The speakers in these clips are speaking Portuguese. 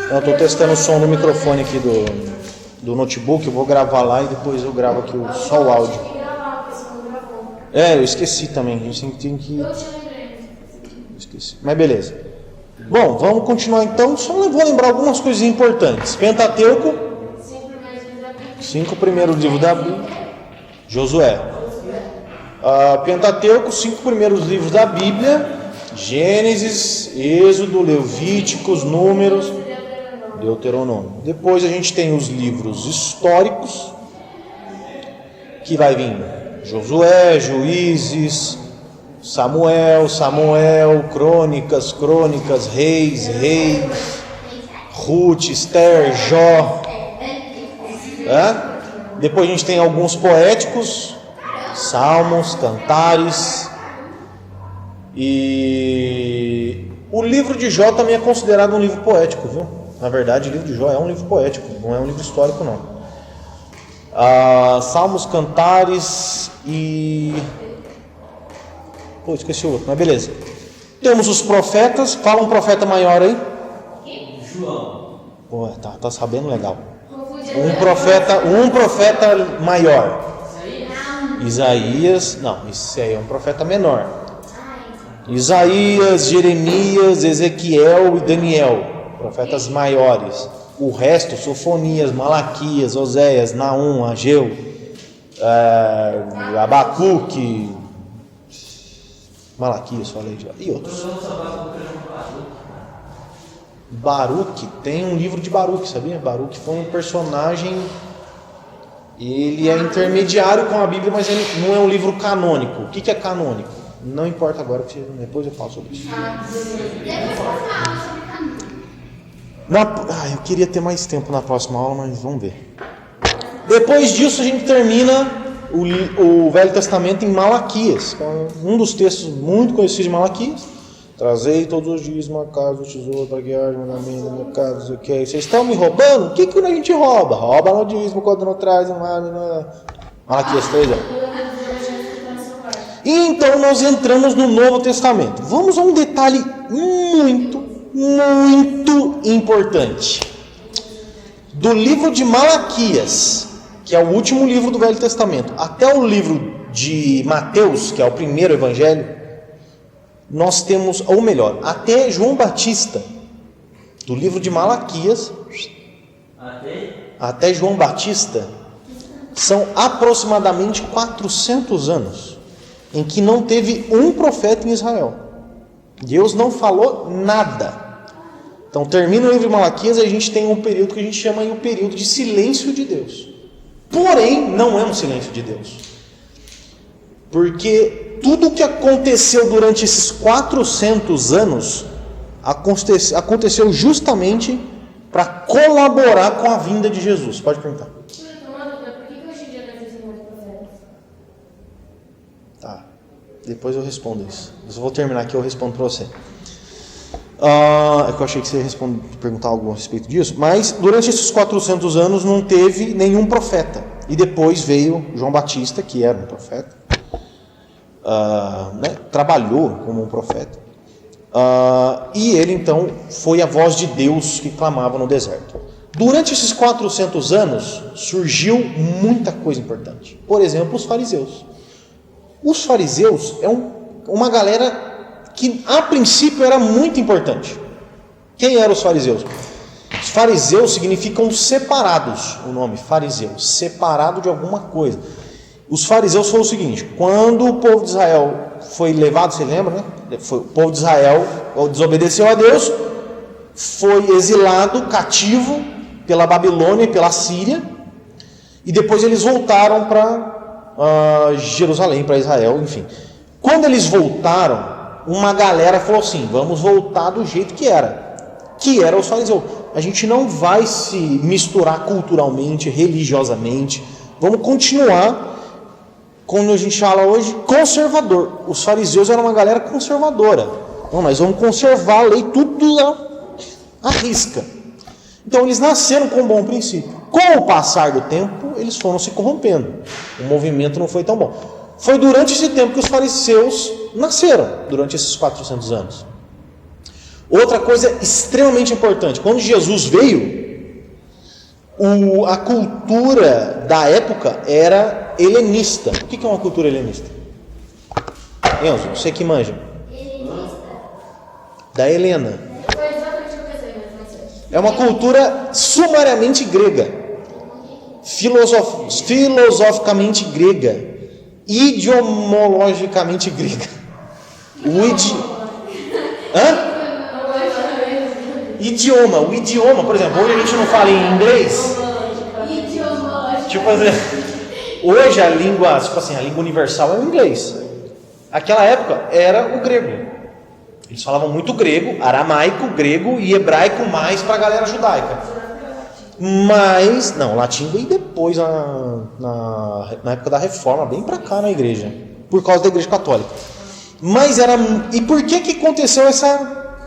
Eu estou testando o som do microfone aqui do notebook. Eu vou gravar lá e depois eu gravo aqui só o áudio. Eu esqueci também. A gente tem que... Esqueci. Mas beleza. Bom, vamos continuar então. Só vou lembrar algumas coisas importantes. Pentateuco. 5 primeiros livros da Bíblia. Josué. Pentateuco, 5 primeiros livros da Bíblia. Gênesis, Êxodo, Levíticos, Números, Deuteronômio. Depois a gente tem os livros históricos, que vai vir Josué, Juízes, Samuel, Crônicas, Reis, Ruth, Esther, Jó. Depois a gente tem alguns poéticos, Salmos, Cantares. E o livro de Jó também é considerado um livro poético, viu? Na verdade, o livro de Jó é um livro poético, não é um livro histórico, não. Salmos, Cantares e... esqueci o outro, mas beleza. Temos os profetas. Fala um profeta maior aí. João. Tá sabendo legal. Um profeta maior. Isaías. Não, esse aí é um profeta menor. Isaías, Jeremias, Ezequiel e Daniel, profetas maiores. O resto, Sofonias, Malaquias, Oséias, Naum, Ageu, Abacuque, Malaquias, falei já, e outros. Baruque, tem um livro de Baruque, sabia? Baruque foi um personagem, ele é intermediário com a Bíblia, mas ele não é um livro canônico. O que é canônico? Não importa agora, porque depois eu falo sobre isso. Eu queria ter mais tempo na próxima aula, mas vamos ver. Depois disso a gente termina o Velho Testamento em Malaquias, um dos textos muito conhecidos de Malaquias. Trazei todos os dias uma casa, o tesouro para guiar o mandamento da minha casa. Vocês estão me roubando? O que a gente rouba? Rouba no dízimo, quando não traz. Malaquias 3. E então nós entramos no Novo Testamento. Vamos a um detalhe muito importante. Do livro de Malaquias, que é o último livro do Velho Testamento, até o livro de Mateus, que é o primeiro evangelho, nós temos, ou melhor, até João Batista, do livro de Malaquias, até João Batista, são aproximadamente 400 anos. Em que não teve um profeta em Israel. Deus não falou nada. Então termina o livro de Malaquias e a gente tem um período que a gente chama o período de silêncio de Deus. Porém, não é um silêncio de Deus. Porque tudo o que aconteceu durante esses 400 anos aconteceu justamente para colaborar com a vinda de Jesus. Pode perguntar. Depois eu respondo isso. Eu vou terminar aqui e eu respondo para você. É que eu achei que você ia perguntar algo a respeito disso. Mas durante esses 400 anos não teve nenhum profeta. E depois veio João Batista, que era um profeta. Trabalhou como um profeta. E ele então foi a voz de Deus que clamava no deserto. Durante esses 400 anos surgiu muita coisa importante. Por exemplo, os fariseus. Os fariseus é uma galera que a princípio era muito importante. Quem eram os fariseus? Os fariseus significam separados, o nome fariseu, separado de alguma coisa. Os fariseus foi o seguinte: quando o povo de Israel foi levado, você lembra, né? O povo de Israel desobedeceu a Deus, foi exilado, cativo pela Babilônia e pela Síria, e depois eles voltaram para Jerusalém, para Israel, enfim. Quando eles voltaram, uma galera falou assim: vamos voltar do jeito que era os fariseus. A gente não vai se misturar culturalmente, religiosamente, vamos continuar, como a gente fala hoje, conservador. Os fariseus eram uma galera conservadora. Não, nós vamos conservar a lei tudo à risca. Então eles nasceram com um bom princípio. Com o passar do tempo, eles foram se corrompendo. O movimento não foi tão bom. Foi durante esse tempo que os fariseus nasceram, durante esses 400 anos. Outra coisa extremamente importante, quando Jesus veio, a cultura da época era helenista. O que é uma cultura helenista? Enzo, você que manja. Da Helena. É uma cultura sumariamente grega, filosoficamente grega, ideologicamente grega. O idioma, por exemplo, hoje a gente não fala em inglês. Tipo assim, hoje a língua universal é o inglês. Aquela época era o grego. Eles falavam muito grego, aramaico, grego e hebraico mais para a galera judaica. Mas, não, latim veio depois, na época da reforma, bem para cá na igreja, por causa da igreja católica. Mas era... E por que aconteceu essa...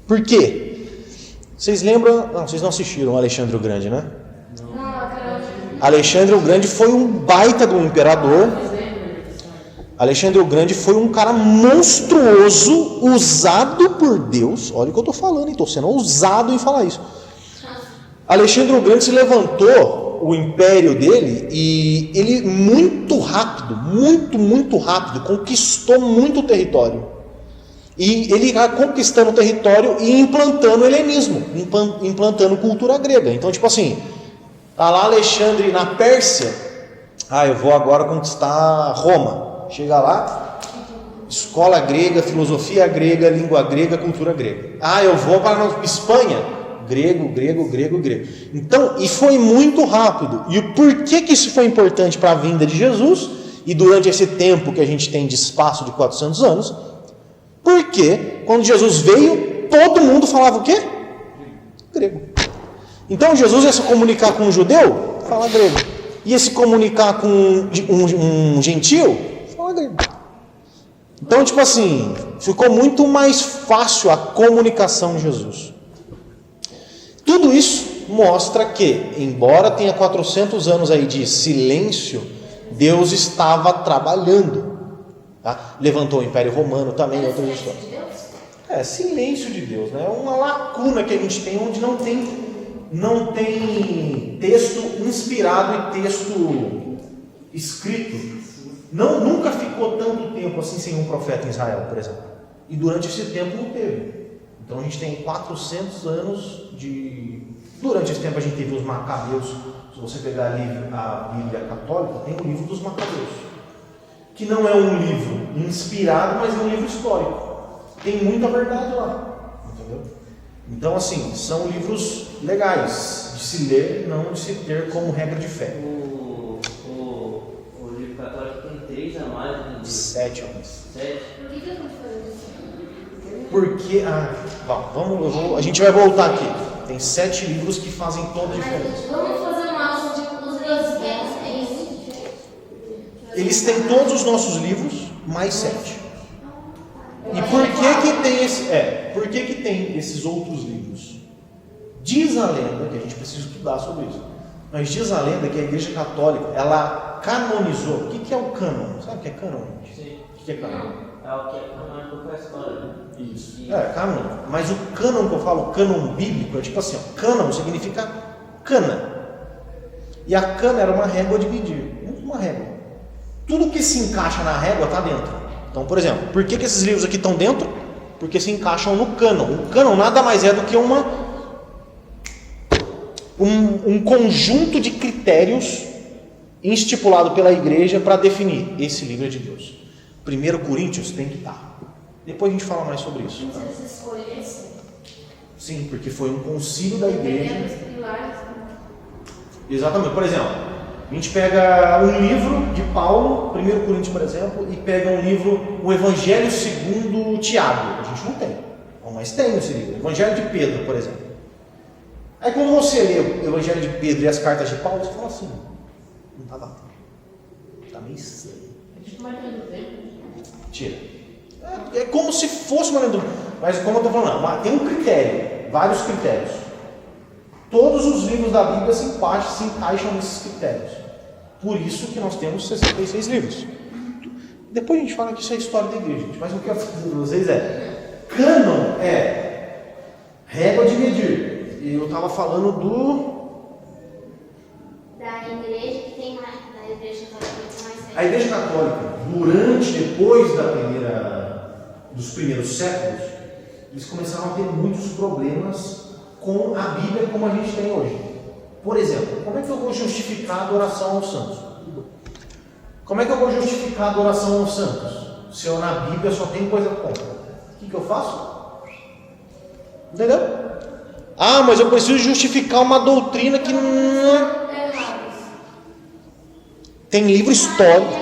Por quê? Vocês lembram... Não, vocês não assistiram Alexandre o Grande, né? Alexandre o Grande foi um baita do imperador. Alexandre o Grande foi um cara monstruoso, usado por Deus. Olha o que eu estou falando, estou sendo ousado em falar isso. Alexandre o Grande se levantou, o império dele, e ele muito rápido, muito rápido, conquistou muito território. E ele ia conquistando o território e implantando o helenismo, implantando cultura grega. Então, tipo assim, tá lá Alexandre na Pérsia, eu vou agora conquistar Roma. Chega lá, escola grega, filosofia grega, língua grega, cultura grega. Eu vou para a Espanha, grego. Então, e foi muito rápido. E por que isso foi importante para a vinda de Jesus? E durante esse tempo que a gente tem de espaço de 400 anos, porque quando Jesus veio, todo mundo falava o quê? Grego. Então Jesus ia se comunicar com um judeu, fala grego. Ia se comunicar com um gentil, fala grego. Então, tipo assim, ficou muito mais fácil a comunicação de Jesus. Tudo isso mostra que, embora tenha 400 anos aí de silêncio, Deus estava trabalhando. Tá? Levantou o Império Romano também, outras histórias. Silêncio de Deus, né? É uma lacuna que a gente tem onde não tem texto inspirado e texto escrito. Nunca ficou tanto tempo assim sem um profeta em Israel, por exemplo. E durante esse tempo não teve. Então a gente tem 400 anos de... Durante esse tempo a gente teve os Macabeus. Se você pegar a Bíblia católica, tem o livro dos Macabeus, que não é um livro inspirado, mas é um livro histórico. Tem muita verdade lá, entendeu? Então, assim, são livros legais de se ler, não de se ter como regra de fé. O livro católico tem 3 a mais do livro. 7 a mais. 7? Por que eu não falei isso? Porque, a gente vai voltar aqui. Tem 7 livros que fazem toda a diferença. Vamos fazer uma aula de cultura guerras, é isso? Eles têm todos os nossos livros, mais 7. E por que tem por que tem esses outros livros? Diz a lenda, que a gente precisa estudar sobre isso, mas diz a lenda que a Igreja Católica, ela canonizou. O que é o cânon? Sabe o que é cânon? Sim. O que é cânon? É o que é canônico para a história, né? Isso. Cânon. Mas o cânon que eu falo, o cânon bíblico, é tipo assim, cânon significa cana. E a cana era uma régua de medir. Uma régua. Tudo que se encaixa na régua está dentro. Então, por exemplo, por que esses livros aqui estão dentro? Porque se encaixam no cânon. O cânon nada mais é do que um conjunto de critérios estipulado pela igreja para definir esse livro é de Deus. 1 Coríntios tem que estar. Depois a gente fala mais sobre isso. Não precisa escolher isso. Sim, porque foi um concílio da igreja. Dependendo dos pilares. Exatamente. Por exemplo, a gente pega um livro de Paulo, 1 Coríntios, por exemplo, e pega um livro, o Evangelho segundo Tiago. A gente não tem. Mas tem esse livro. Evangelho de Pedro, por exemplo. Aí quando você lê o Evangelho de Pedro e as cartas de Paulo, você fala assim, não está batendo. Está meio estranho. Tira. É como se fosse uma lenda. Mas como eu estou falando, tem um critério, vários critérios. Todos os livros da Bíblia se encaixam nesses critérios. Por isso que nós temos 66 livros. Depois a gente fala que isso é história da igreja, gente. Mas o que eu quero dizer para vocês cânon é Régua de medir. Eu estava falando Da igreja que tem mais. Da igreja católica que tem mais A Igreja Católica, depois dos primeiros séculos, eles começaram a ter muitos problemas com a Bíblia como a gente tem hoje. Por exemplo, como é que eu vou justificar a adoração aos santos? Como é que eu vou justificar a adoração aos santos? Se eu na Bíblia só tem coisa contra. O que eu faço? Entendeu? Ah, mas eu preciso justificar uma doutrina que não... Tem livro histórico.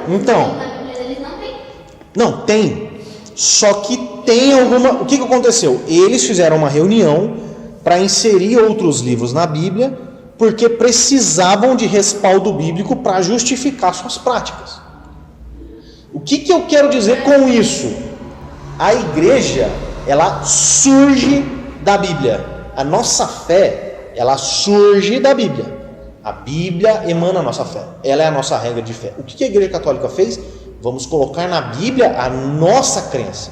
Então, não tem. Só que tem alguma. O que aconteceu? Eles fizeram uma reunião para inserir outros livros na Bíblia, porque precisavam de respaldo bíblico para justificar suas práticas. O que eu quero dizer com isso? A igreja, ela surge da Bíblia. A nossa fé, ela surge da Bíblia. A Bíblia emana a nossa fé. Ela é a nossa regra de fé. O que a Igreja Católica fez? Vamos colocar na Bíblia a nossa crença.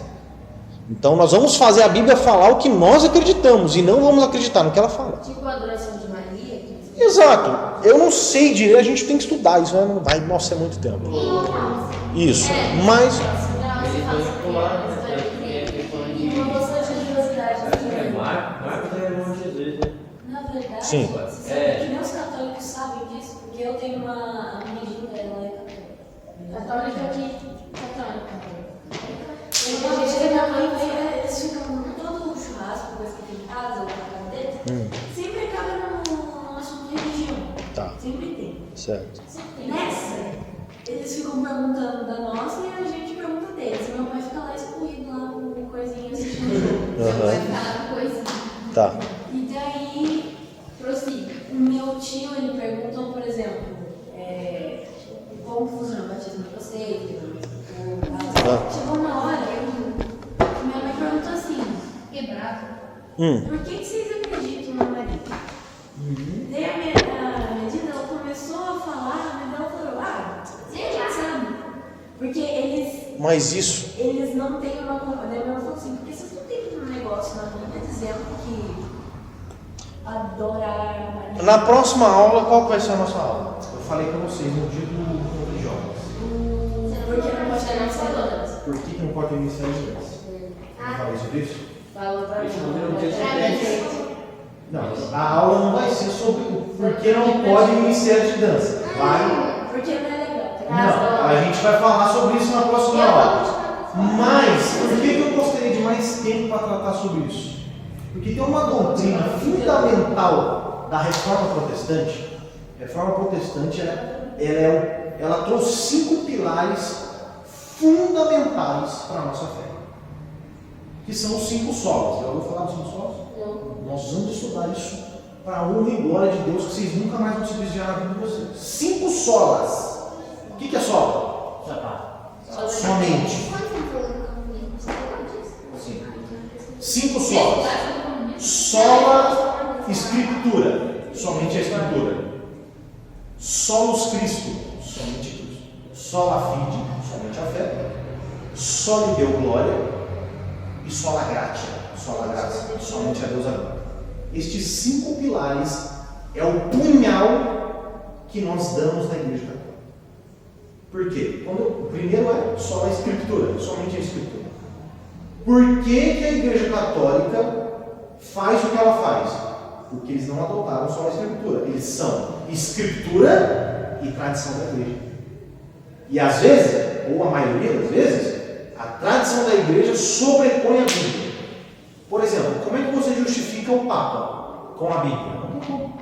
Então nós vamos fazer a Bíblia falar o que nós acreditamos e não vamos acreditar no que ela fala. Tipo a adoração de Maria. Exato. Eu não sei direito, a gente tem que estudar isso, não vai, nossa, é muito tempo. Isso. Mas Marcos é irmão de Jesus, né? Na verdade, sim. que nem os católicos sabem disso, porque eu tenho uma amiguinha, ela é Católica aqui. Católica. Eles ficam todo churrasco, coisa que tem em casa, ou na casa deles, sempre acaba no assunto religião. Tá. Sempre tem. Certo. Nessa, eles ficam perguntando da nossa e a gente pergunta deles. Meu pai fica lá excluído lá com coisinha assistindo o jogo. Vai ficar coisa. Tá. E daí, Prossiga. meu tio, ele perguntou, por exemplo, como funciona o batismo de vocês? Chegou uma hora, minha mãe perguntou assim, Quebrado. por que vocês acreditam na Maria? Daí a minha tia, ela começou a falar, mas ela falou, sei lá, sabe? Porque Mas isso. eles não têm uma... Daí ela falou assim, porque vocês não têm um negócio na Bíblia dizendo que adorar a Maria... Na próxima aula, qual vai ser a nossa aula? Eu falei para vocês no dia do jovens. Porque não pode ter nossa dona. Por que não pode ter ministério de dança? Eu falei sobre isso? Falou pra mim. Não, a aula não vai ser sobre por que não pode ministério de dança. Vai. Porque não é legal. Não, a gente vai falar sobre isso na próxima aula. Mas, por que eu gostaria de mais tempo para tratar sobre isso? Porque tem uma doutrina fundamental da reforma protestante. A reforma protestante, ela trouxe 5 pilares fundamentais para a nossa fé. Que são os 5 solas. Já ouviu falar dos 5 solas? Não. Nós vamos estudar isso para a honra e glória de Deus, que vocês nunca mais vão se desviar na vida de vocês. 5 solas. O que é sola? Somente. Sim. 5 solas. Sola Escritura. Somente a Escritura. Solos Cristo. Somente Cristo. Sola Fide. Somente a fé. Só lhe deu glória. E sola gratia. Sola graça. Somente a Deus a glória. Estes 5 pilares é o punhal que nós damos na Igreja Católica. Por quê? O primeiro é só a Escritura, somente a Escritura. Por que a Igreja Católica faz o que ela faz? Porque eles não adotaram só a Escritura. Eles são Escritura e tradição da Igreja. E às vezes, ou a maioria das vezes, a tradição da Igreja sobrepõe a Bíblia. Por exemplo, como é que você justifica o Papa com a Bíblia? Não tem como.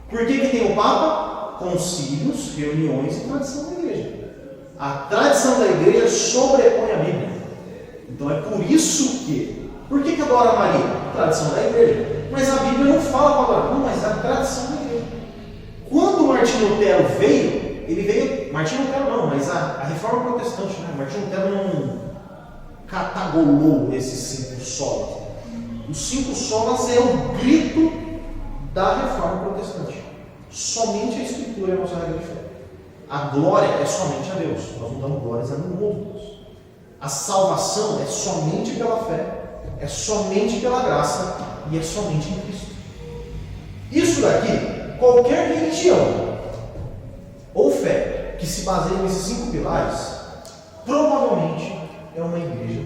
Por que tem o Papa? Concílios, reuniões e tradição da Igreja. A tradição da Igreja sobrepõe a Bíblia. Então é por isso que... Por que adora a Maria? Tradição da Igreja. Mas a Bíblia não fala para adorar. Não, mas é a tradição da Igreja. Quando Martinho Lutero veio, ele veio... Martinho Lutero não, mas a Reforma Protestante, né? Martinho Lutero não catagolou esses 5 solas. Os 5 solas é o grito da Reforma Protestante. Somente a Escritura é a nossa regra de fé. A glória é somente a Deus. Nós não damos glórias a nenhum outro Deus. A salvação é somente pela fé, é somente pela graça e é somente em Cristo. Isso daqui, qualquer religião ou fé que se baseie nesses 5 pilares, provavelmente é uma igreja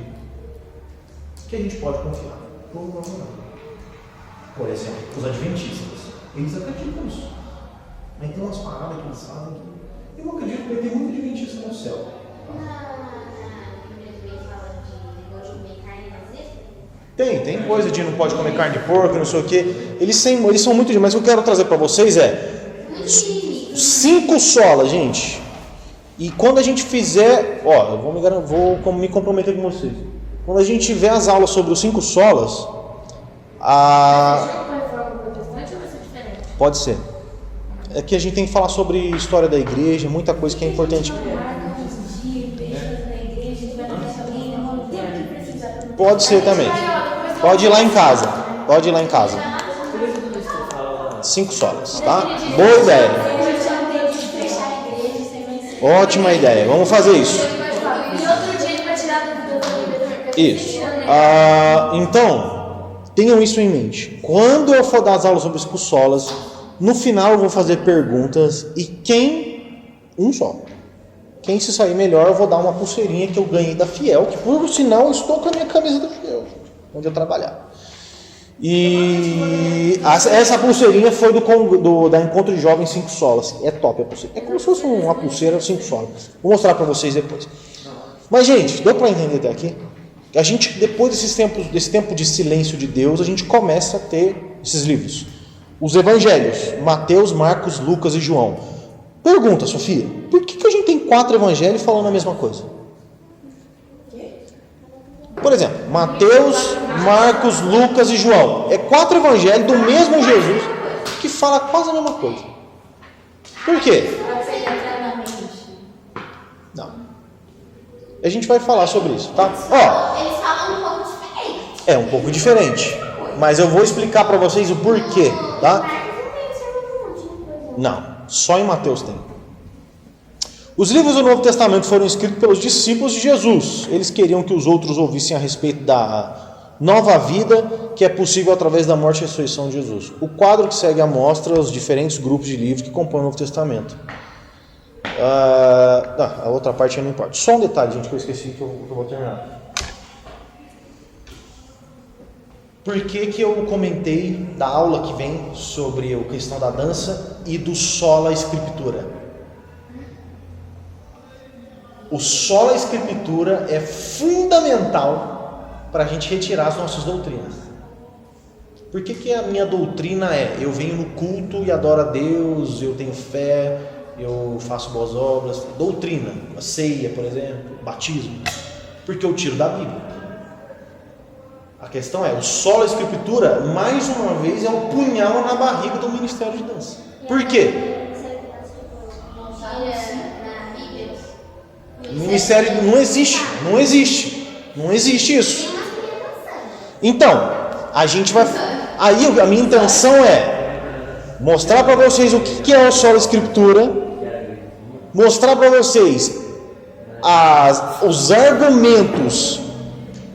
que a gente pode confiar. Provavelmente. Por exemplo, os adventistas, eles acreditam nisso. Mas tem umas paradas que eles fazem que eu não acredito, porque tem muito adventista no céu. Tem coisa de não pode comer carne de porco, não sei o que. Eles são muito. Mas o que eu quero trazer para vocês é 5 solas, gente. E quando a gente fizer, eu vou me comprometer com vocês. Quando a gente tiver as aulas sobre os 5 solas, pode ser. É que a gente tem que falar sobre história da igreja, muita coisa que é importante. Pode ser também. Pode ir lá em casa. 5 solas, tá? Boa ideia. Ótima ideia. Vamos fazer isso. Isso. Então, tenham isso em mente. Quando eu for dar as aulas sobre 5 solas, no final eu vou fazer perguntas e um só. Quem se sair melhor, eu vou dar uma pulseirinha que eu ganhei da Fiel, que por sinal eu estou com a minha camisa da Fiel, onde eu trabalhava. E essa pulseirinha foi da Encontro de Jovens 5 solas. É top a pulseira. É como se fosse uma pulseira 5 solas. Vou mostrar para vocês depois. Mas, gente, deu para entender até aqui? A gente, depois desse tempo de silêncio de Deus, a gente começa a ter esses livros. Os evangelhos, Mateus, Marcos, Lucas e João. Pergunta, Sofia, por que a gente tem 4 evangelhos falando a mesma coisa? Por exemplo, Mateus, Marcos, Lucas e João. É 4 evangelhos do mesmo Jesus que fala quase a mesma coisa. Por quê? Não. A gente vai falar sobre isso, tá? Eles falam um pouco diferente. É um pouco diferente. Mas eu vou explicar para vocês o porquê, tá? Não, só em Mateus tem. Os livros do Novo Testamento foram escritos pelos discípulos de Jesus. Eles queriam que os outros ouvissem a respeito da nova vida que é possível através da morte e ressurreição de Jesus. O quadro que segue mostra os diferentes grupos de livros que compõem o Novo Testamento. A outra parte não importa. Só um detalhe, gente, que eu esqueci que eu vou terminar. Por que eu comentei da aula que vem sobre a questão da dança e do sola escritura? O sola escritura é fundamental para a gente retirar as nossas doutrinas. Por que a minha doutrina eu venho no culto e adoro a Deus, eu tenho fé, eu faço boas obras, doutrina, a ceia, por exemplo, batismo, porque eu tiro da Bíblia. A questão o sola escritura, mais uma vez, é um punhal na barriga do ministério de dança. Por quê? O ministério não existe isso. Então, a gente vai. Aí a minha intenção é mostrar para vocês o que é o sola escritura, mostrar para vocês os argumentos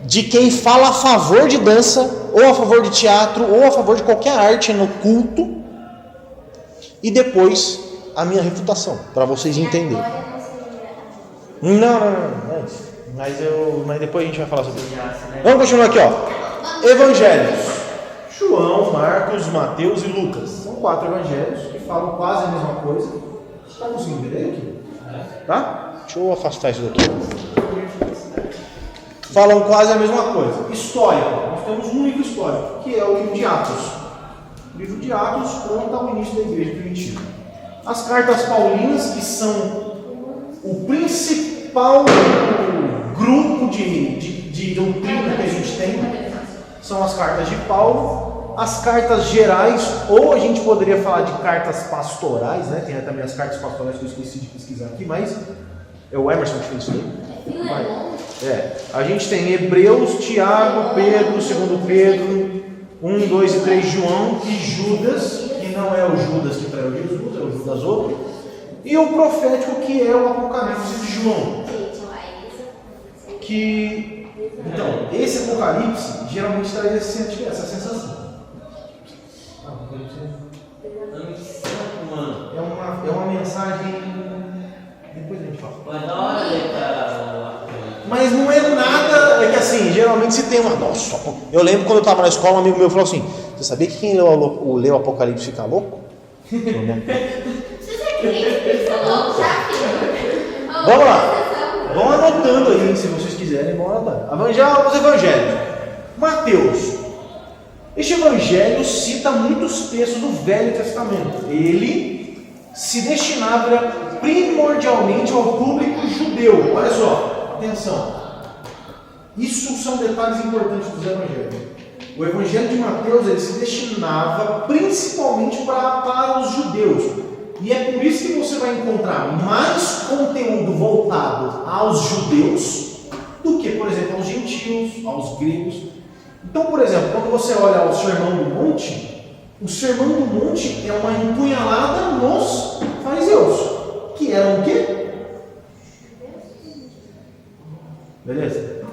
de quem fala a favor de dança, ou a favor de teatro, ou a favor de qualquer arte no culto, e depois a minha refutação, para vocês entenderem. Não. Mas depois a gente vai falar sobre isso. Vamos continuar aqui, Evangelhos. João, Marcos, Mateus e Lucas. São 4 evangelhos que falam quase a mesma coisa. Está conseguindo ver aqui? Tá? Deixa eu afastar isso daqui. Falam quase a mesma coisa. História. Nós temos um livro histórico, que é o livro de Atos. O livro de Atos conta o início da igreja primitiva. As cartas paulinas, que são o principal grupo de doutrina que a gente tem, são as cartas de Paulo. As cartas gerais, ou a gente poderia falar de cartas pastorais, né? Tem também as cartas pastorais que eu esqueci de pesquisar aqui, mas é o Emerson que fez isso aí. A gente tem Hebreus, Tiago, Pedro, 2 Pedro, 1, 2 e 3 João e Judas, que não é o Judas que traiu Jesus, é o Judas outro. E o profético, que é o Apocalipse de João. que... Então, esse Apocalipse geralmente traz essa sensação. É uma mensagem... Depois a gente fala. Mas da hora ler, cara. Mas não é nada, é que assim, geralmente se tem uma... Nossa, eu lembro quando eu estava na escola, um amigo meu falou assim, você sabia que quem leu o Apocalipse fica louco? Você é crente, você é louco, já, filho? Vamos lá, vão anotando aí, se vocês quiserem, vão anotando. Os evangelhos. Mateus. Este evangelho cita muitos textos do Velho Testamento. Ele se destinava primordialmente ao público judeu. Olha só, atenção. Isso são detalhes importantes dos evangelhos. O evangelho de Mateus ele se destinava principalmente para os judeus. E é por isso que você vai encontrar mais conteúdo voltado aos judeus do que, por exemplo, aos gentios, aos gregos. Então, por exemplo, quando você olha o Sermão do Monte, o Sermão do Monte é uma empunhalada nos fariseus, que eram o quê? Beleza?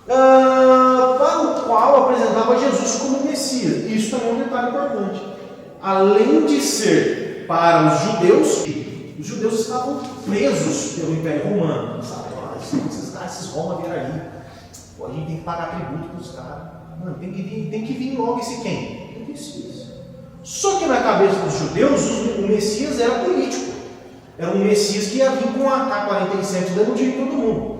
Para o qual apresentava Jesus como Messias. Isso também é um detalhe importante. Além de ser para os judeus estavam presos pelo Império Romano. Sabe? Esses Roma vieram ali. Pô, a gente tem que pagar tributo para os caras. Mano, tem que vir logo esse quem? O Messias. Só que na cabeça dos judeus, o Messias era político. Era um Messias que ia vir com a AK-47 dando tiro em todo mundo.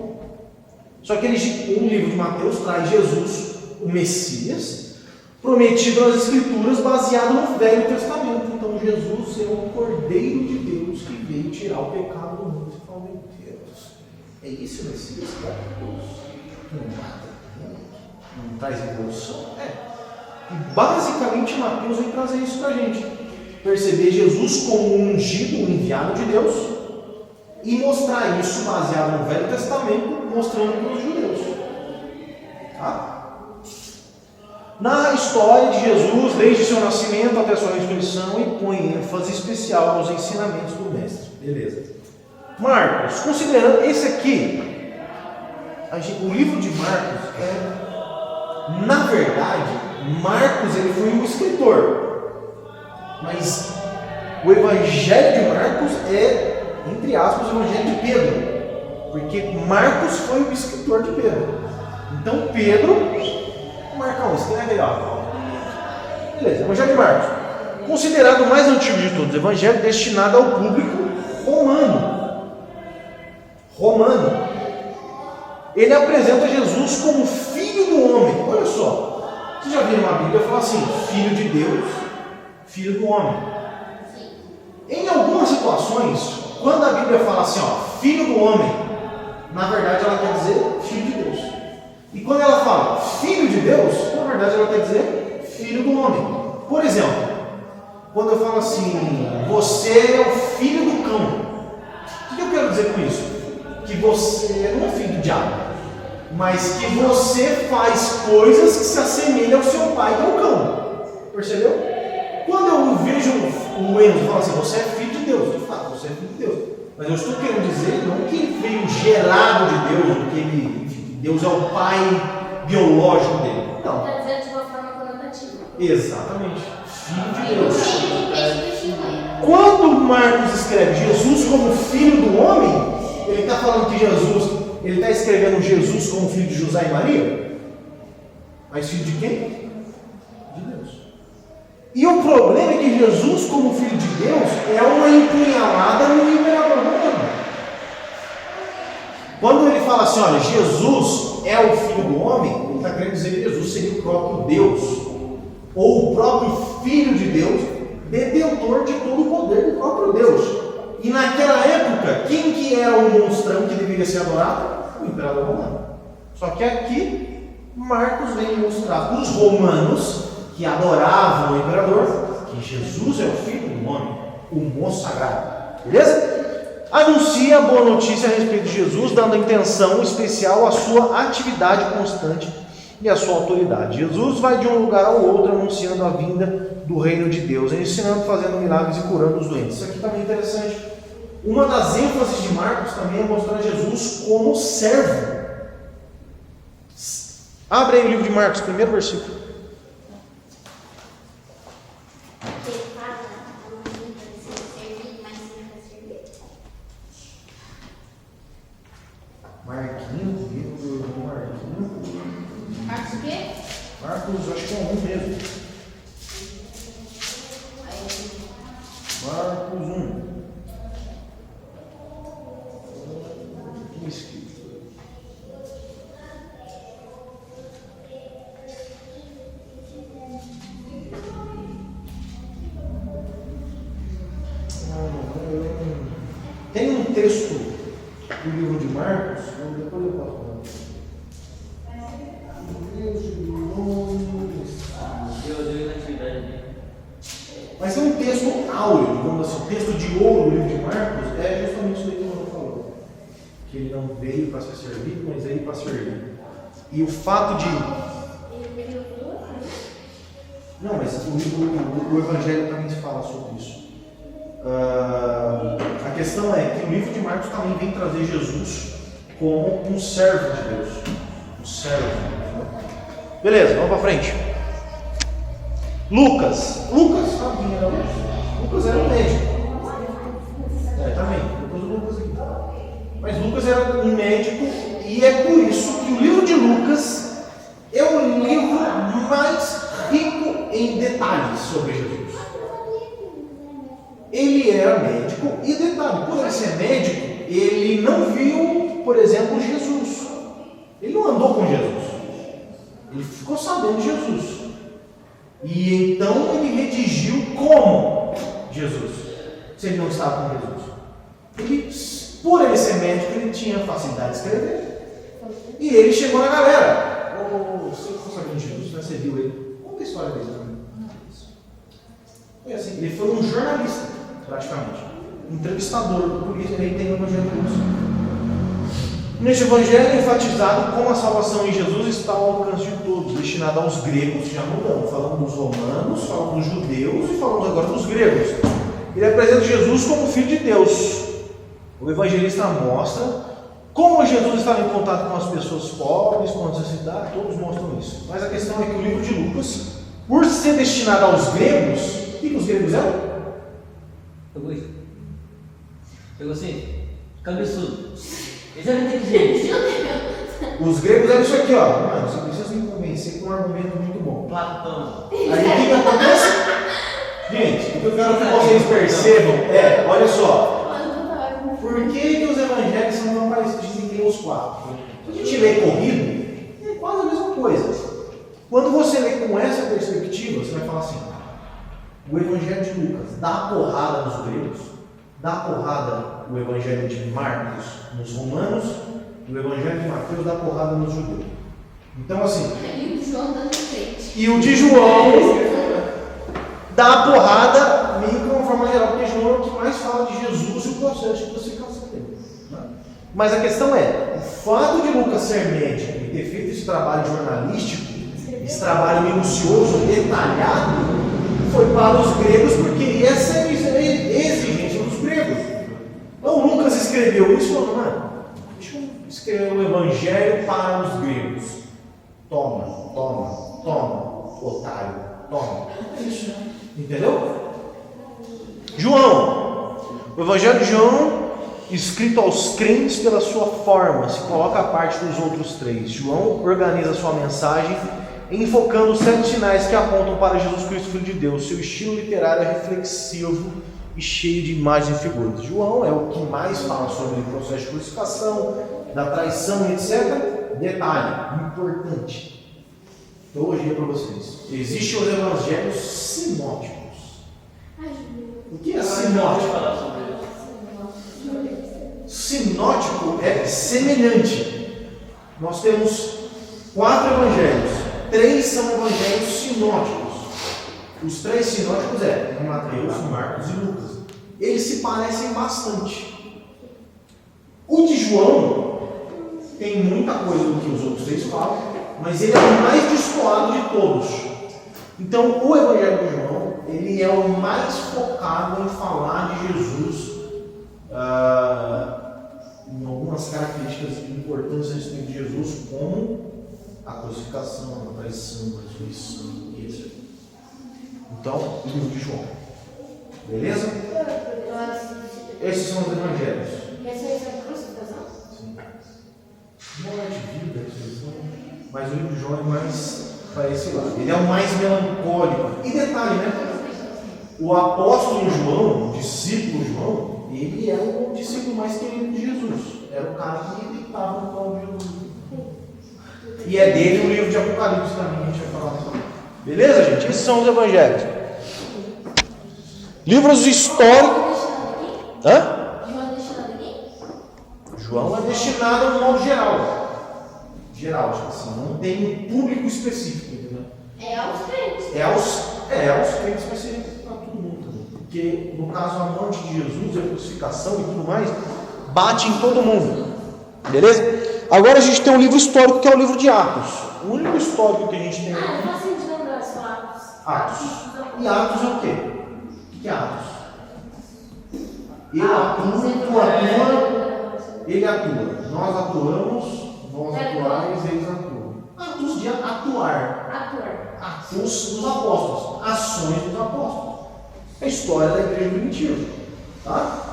Só que o livro de Mateus traz Jesus, o Messias, prometido nas Escrituras, baseado no Velho Testamento. Então Jesus é o Cordeiro de Deus que veio tirar o pecado do mundo. Você fala, meu Deus, é esse o Messias? Não traz evolução? E basicamente Mateus vem trazer isso para a gente. Perceber Jesus como um ungido, um enviado de Deus, e mostrar isso baseado no Velho Testamento, mostrando para os judeus. Tá? Na história de Jesus, desde seu nascimento até sua ressurreição, e põe ênfase especial nos ensinamentos do Mestre. Beleza. Marcos, considerando esse aqui, o livro de Marcos na verdade, Marcos ele foi um escritor, mas o Evangelho de Marcos é, entre aspas, o Evangelho de Pedro, porque Marcos foi o escritor de Pedro. Então Pedro, Marcão, escreve aí, ó. Beleza, Evangelho de Marcos, considerado o mais antigo de todos os evangelhos, destinado ao público romano. Ele apresenta Jesus como filho do homem. Olha só, vocês já viram uma Bíblia falar assim, filho de Deus, filho do homem. Em algumas situações, quando a Bíblia fala assim, ó, filho do homem, na verdade ela quer dizer filho de Deus. E quando ela fala filho de Deus, na verdade ela quer dizer filho do homem. Por exemplo, quando eu falo assim, você é o filho do cão. O que eu quero dizer com isso? Que você não é filho do diabo, mas que você faz coisas que se assemelham ao seu pai, que é o cão. Percebeu? Quando eu vejo o Enzo falar assim, você é filho de Deus, de fato, você é filho de Deus. Mas eu estou querendo dizer, não que ele veio gerado de Deus, que Deus é o pai biológico dele. Não. Está dizendo de uma forma conotativa. Exatamente. Filho de Deus. Quando Marcos escreve Jesus como filho do homem, ele está falando que Jesus, ele está escrevendo Jesus como filho de José e Maria? Mas filho de quem? De Deus. E o problema é que Jesus, como filho de Deus, é uma empunhalada no imperador romano. Quando ele fala assim, olha, Jesus é o filho do homem, ele está querendo dizer que Jesus seria o próprio Deus, ou o próprio Filho de Deus, detentor de todo o poder do próprio Deus. E naquela época, quem que era o monstrão que deveria ser adorado? O imperador romano. Só que aqui, Marcos vem mostrar para os romanos que adoravam o imperador que Jesus é o Filho do homem, o moço sagrado. Beleza? Anuncia a boa notícia a respeito de Jesus, dando atenção especial à sua atividade constante e à sua autoridade. Jesus vai de um lugar ao outro anunciando a vinda do reino de Deus, ensinando, fazendo milagres e curando os doentes. Isso aqui também é interessante. Uma das ênfases de Marcos também é mostrar Jesus como servo. Abre aí o livro de Marcos, primeiro versículo. Porque ele fala, não vim para ser servido, mas sim para servir. Marquinhos, livro do Marquinhos. Marcos o quê? Marcos, acho que é um mesmo. Marcos 1. Que escrito? Tem um texto do livro de Marcos, depois eu posso falar. Deu na atividade dele. Mas tem um texto áureo, digamos assim, o texto de ouro do livro de Marcos é justamente isso aí que o João falou. Que ele não veio para ser servido, mas veio para servir. E o fato de. Não, mas o Evangelho também se fala sobre isso. A questão é que o livro de Marcos também vem trazer Jesus como um servo de Deus. Um servo de Deus. Beleza, vamos para frente. Lucas, Sabe quem era Lucas? Lucas era um médico. Também, depois o Lucas aqui. Mas Lucas era um médico e é por isso que o livro de Lucas é o livro mais rico em detalhes sobre Jesus. Ele era médico e detalhe, por ele ser médico, ele não viu, por exemplo, Jesus. Ele não andou com Jesus. Ele ficou sabendo de Jesus. E então ele redigiu como Jesus, se ele não estava com Jesus. Ele, por ele ser médico, ele tinha facilidade de escrever. E ele chegou na galera. Você ficou sabendo de Jesus, né? Você viu ele. Conta a história dele também. Foi assim, ele foi um jornalista, praticamente. Entrevistador do polícia, ele tem o Evangelho de Deus. Neste Evangelho é enfatizado como a salvação em Jesus está ao alcance de todos, destinada aos gregos, já mudamos, falamos dos romanos, falamos dos judeus e falamos agora dos gregos. Ele apresenta Jesus como Filho de Deus. O evangelista mostra como Jesus estava em contato com as pessoas pobres, com a necessidade, todos mostram isso. Mas a questão é que o livro de Lucas, por ser destinado aos gregos, o que os gregos eram? Pegou isso? Pegou assim? Cabeçudo. Esse é inteligente. Os gregos eram isso aqui, ó. Mano, você precisa me convencer com um argumento muito bom. Platão. Aí o que acontece? Gente, o que eu quero que vocês percebam é, olha só, por que os evangelhos são tão parecidos? Dizem que os quatro. Se a gente lê corrido, é quase a mesma coisa. Quando você lê com essa perspectiva, você vai falar assim: o evangelho de Lucas dá porrada nos gregos, dá porrada o evangelho de Marcos nos romanos, e o evangelho de Mateus dá porrada nos judeus. Então, assim. E o João dando frente. E o de João dá porrada meio que de uma forma geral, porque João é o que mais fala de Jesus e o processo de crucificação dele. Né? Mas a questão é, o fato de Lucas ser médico e ter feito esse trabalho jornalístico, esse trabalho minucioso, detalhado, foi para os gregos, porque essa é a exigência dos gregos. Então Lucas escreveu isso e falou: mano, deixa eu escrever o evangelho para os gregos. Toma, otário, toma. Isso, entendeu? João, o evangelho de João, escrito aos crentes pela sua forma, se coloca à parte dos outros três. João organiza sua mensagem enfocando os 7 sinais que apontam para Jesus Cristo, Filho de Deus. Seu estilo literário é reflexivo e cheio de imagens e figuras. João é o que mais fala sobre o processo de crucificação, da traição, etc. Detalhe importante, teologia para vocês: existem os evangelhos sinóticos. O que é sinótico? Sinótico é semelhante. Nós temos 4 evangelhos, 3 são evangelhos sinóticos. Os 3 sinóticos Mateus, Marcos e Lucas. Eles se parecem bastante. O de João tem muita coisa do que os outros 3 falam, mas ele é o mais destoado de todos. Então, o evangelho de João, ele é o mais focado em falar de Jesus, em algumas características importantes a respeito de Jesus, como a crucificação, a traição, a ressurreição, etc. Então, o livro de João. Beleza? Esses são os evangelhos. Ressurreição e crucificação? Sim. Morte, vida, ressurreição. Mas o livro de João é mais para esse lado. Ele é o mais melancólico. E detalhe, né? O apóstolo João, o discípulo João, ele é o discípulo mais querido de Jesus. Era o cara que estava no colo de Jesus. E é dele o livro de Apocalipse também, a gente vai falar disso. Beleza, gente? Esses são os evangelhos. Livros históricos. Hã? João é destinado aqui? João é destinado a um modo geral. Geral, tipo assim, não tem um público específico, entendeu? É aos crentes. É aos crentes, mas seria para todo mundo também. Porque no caso a morte de Jesus, a crucificação e tudo mais, Bate em todo mundo. Beleza? Agora a gente tem um livro histórico que é o livro de Atos. O único histórico que a gente tem Ah, aqui. eu faço de lembrar só Atos. Atos. E Atos é o quê? O que é Atos? Ele atua. Nós atuamos, vós atuais, eles atuam. Atos de atuar. Atos dos apóstolos. Ações dos apóstolos. A história da igreja primitiva. Tá?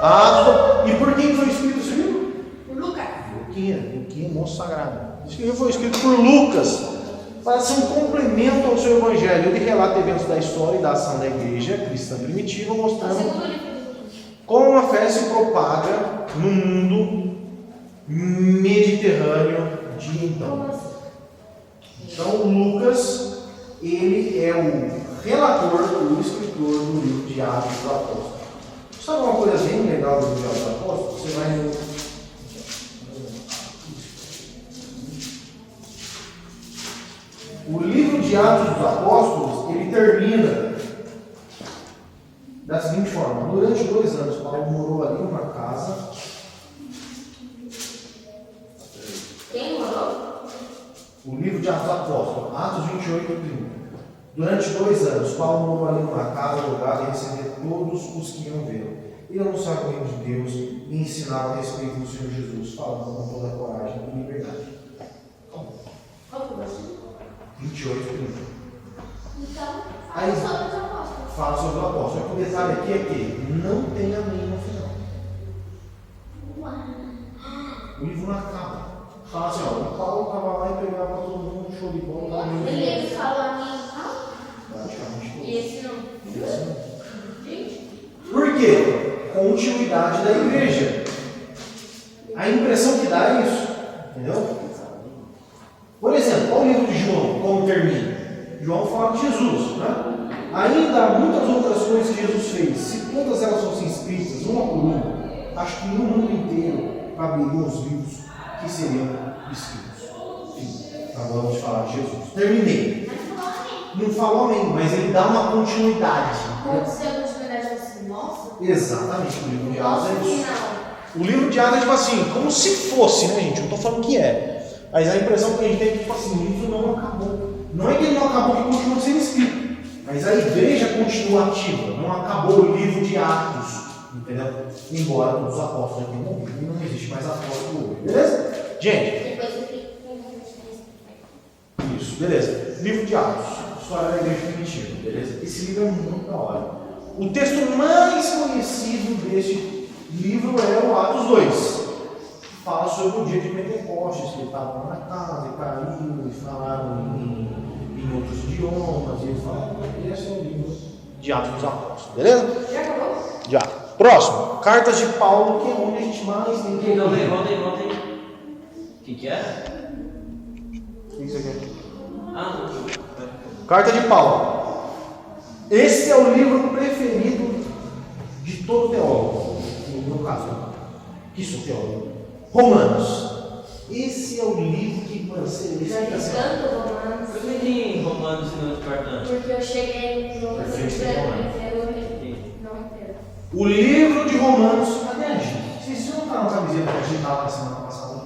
Atos. E por quem foi escrito esse livro? Por Lucas. Luquinha, moço sagrado. Esse livro foi escrito por Lucas. Para ser um complemento ao seu evangelho. Ele relata eventos da história e da ação da igreja cristã primitiva, mostrando como a fé se propaga no mundo mediterrâneo de então. Então, Lucas, ele é o relator, o escritor do livro de Atos dos Apóstolos. Sabe uma coisa bem legal do livro de Atos dos Apóstolos? Você vai no... O livro de Atos dos Apóstolos, ele termina da seguinte forma: durante 2 anos, Paulo morou ali numa casa. Quem morou? O livro de Atos dos Apóstolos, Atos 28 e 30. Durante 2 anos, Paulo morou ali numa casa alugada e recebia todos os que iam vê-lo. Ele anunciava o reino de Deus e ensinava a respeito do Senhor Jesus, falando com toda a coragem e liberdade. Qual que você? 28 e 30. Então, Aí, fala sobre os apóstolos. fala sobre o apóstolo. Só que o detalhe aqui é que não tem amém no final. O livro não acaba. Fala assim, ó, o Paulo estava lá e pegava todo mundo, show de bola. Ele falou a mim, não? Praticamente todo. E esse não? Esse não. Gente, Por quê? Continuidade da igreja. A impressão que dá é isso. Entendeu? Por exemplo, olha o livro de João, como termina. João fala de Jesus, né? Ainda há muitas outras coisas que Jesus fez. Se todas elas fossem escritas, uma por uma, acho que no mundo inteiro caberiam os livros que seriam escritos. Enfim, acabamos de falar de Jesus. Terminei. mas falou a mim. Não falou amém, mas ele dá uma continuidade. Quando se a continuidade fosse nossa, Exatamente, o livro de Atos é isso. Final. O livro de Atos é tipo assim, como se fosse, né, gente? Eu não estou falando que é. Mas a impressão que a gente tem é que, tipo assim, o livro não acabou. Não é que ele não acabou, que continua sendo escrito. Mas a igreja continua ativa. Não acabou o livro de Atos. Entendeu? Embora todos os apóstolos tenham morrido e não existe mais apóstolo hoje. Beleza? Gente, Depois eu fico. isso, beleza. Livro de Atos. História da igreja primitiva. Beleza? Esse livro é muito da hora. O texto mais conhecido deste livro é o Atos 2. Fala sobre o dia de Pentecostes, que ele estava na casa e caiu, e falaram em outros idiomas, e eles falaram, esse é o livro de Atos dos Apóstolos, beleza? já acabou? Já. Próximo, Cartas de Paulo, que é onde a gente mais tem que Então, ler. volta aí. O que é? O que isso aqui é? Ah, Carta de Paulo. Esse é o livro preferido de todo teólogo, no meu caso, que sou teólogo. Romanos. Esse é o livro que você Já li tanto Romanos, por que em Romanos e não espartano? porque eu cheguei no Romanos inteiro. O livro de Romanos. Cadê a gente? Vocês viram que ela não camiseta que a gente estava na semana passada?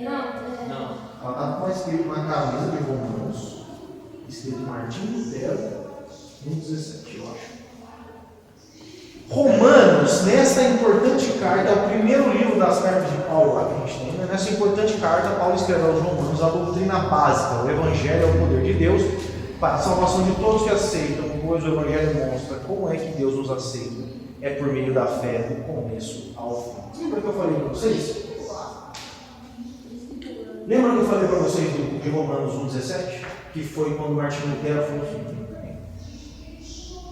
Não. Ela estava com escrito na camisa de Romanos, escrito Martim Lutero, 1,17, eu acho. Romanos Romanos, nesta importante carta, é o primeiro livro das cartas de Paulo lá que a gente tem, né? Nessa importante carta, Paulo escreveu aos Romanos a doutrina básica, o Evangelho é o poder de Deus para a salvação de todos que aceitam, pois o Evangelho mostra como é que Deus nos aceita, é por meio da fé do começo ao fim. Lembra que eu falei para vocês? Lembra que eu falei para vocês de Romanos 1,17? Que foi quando Martinho Lutero falou assim: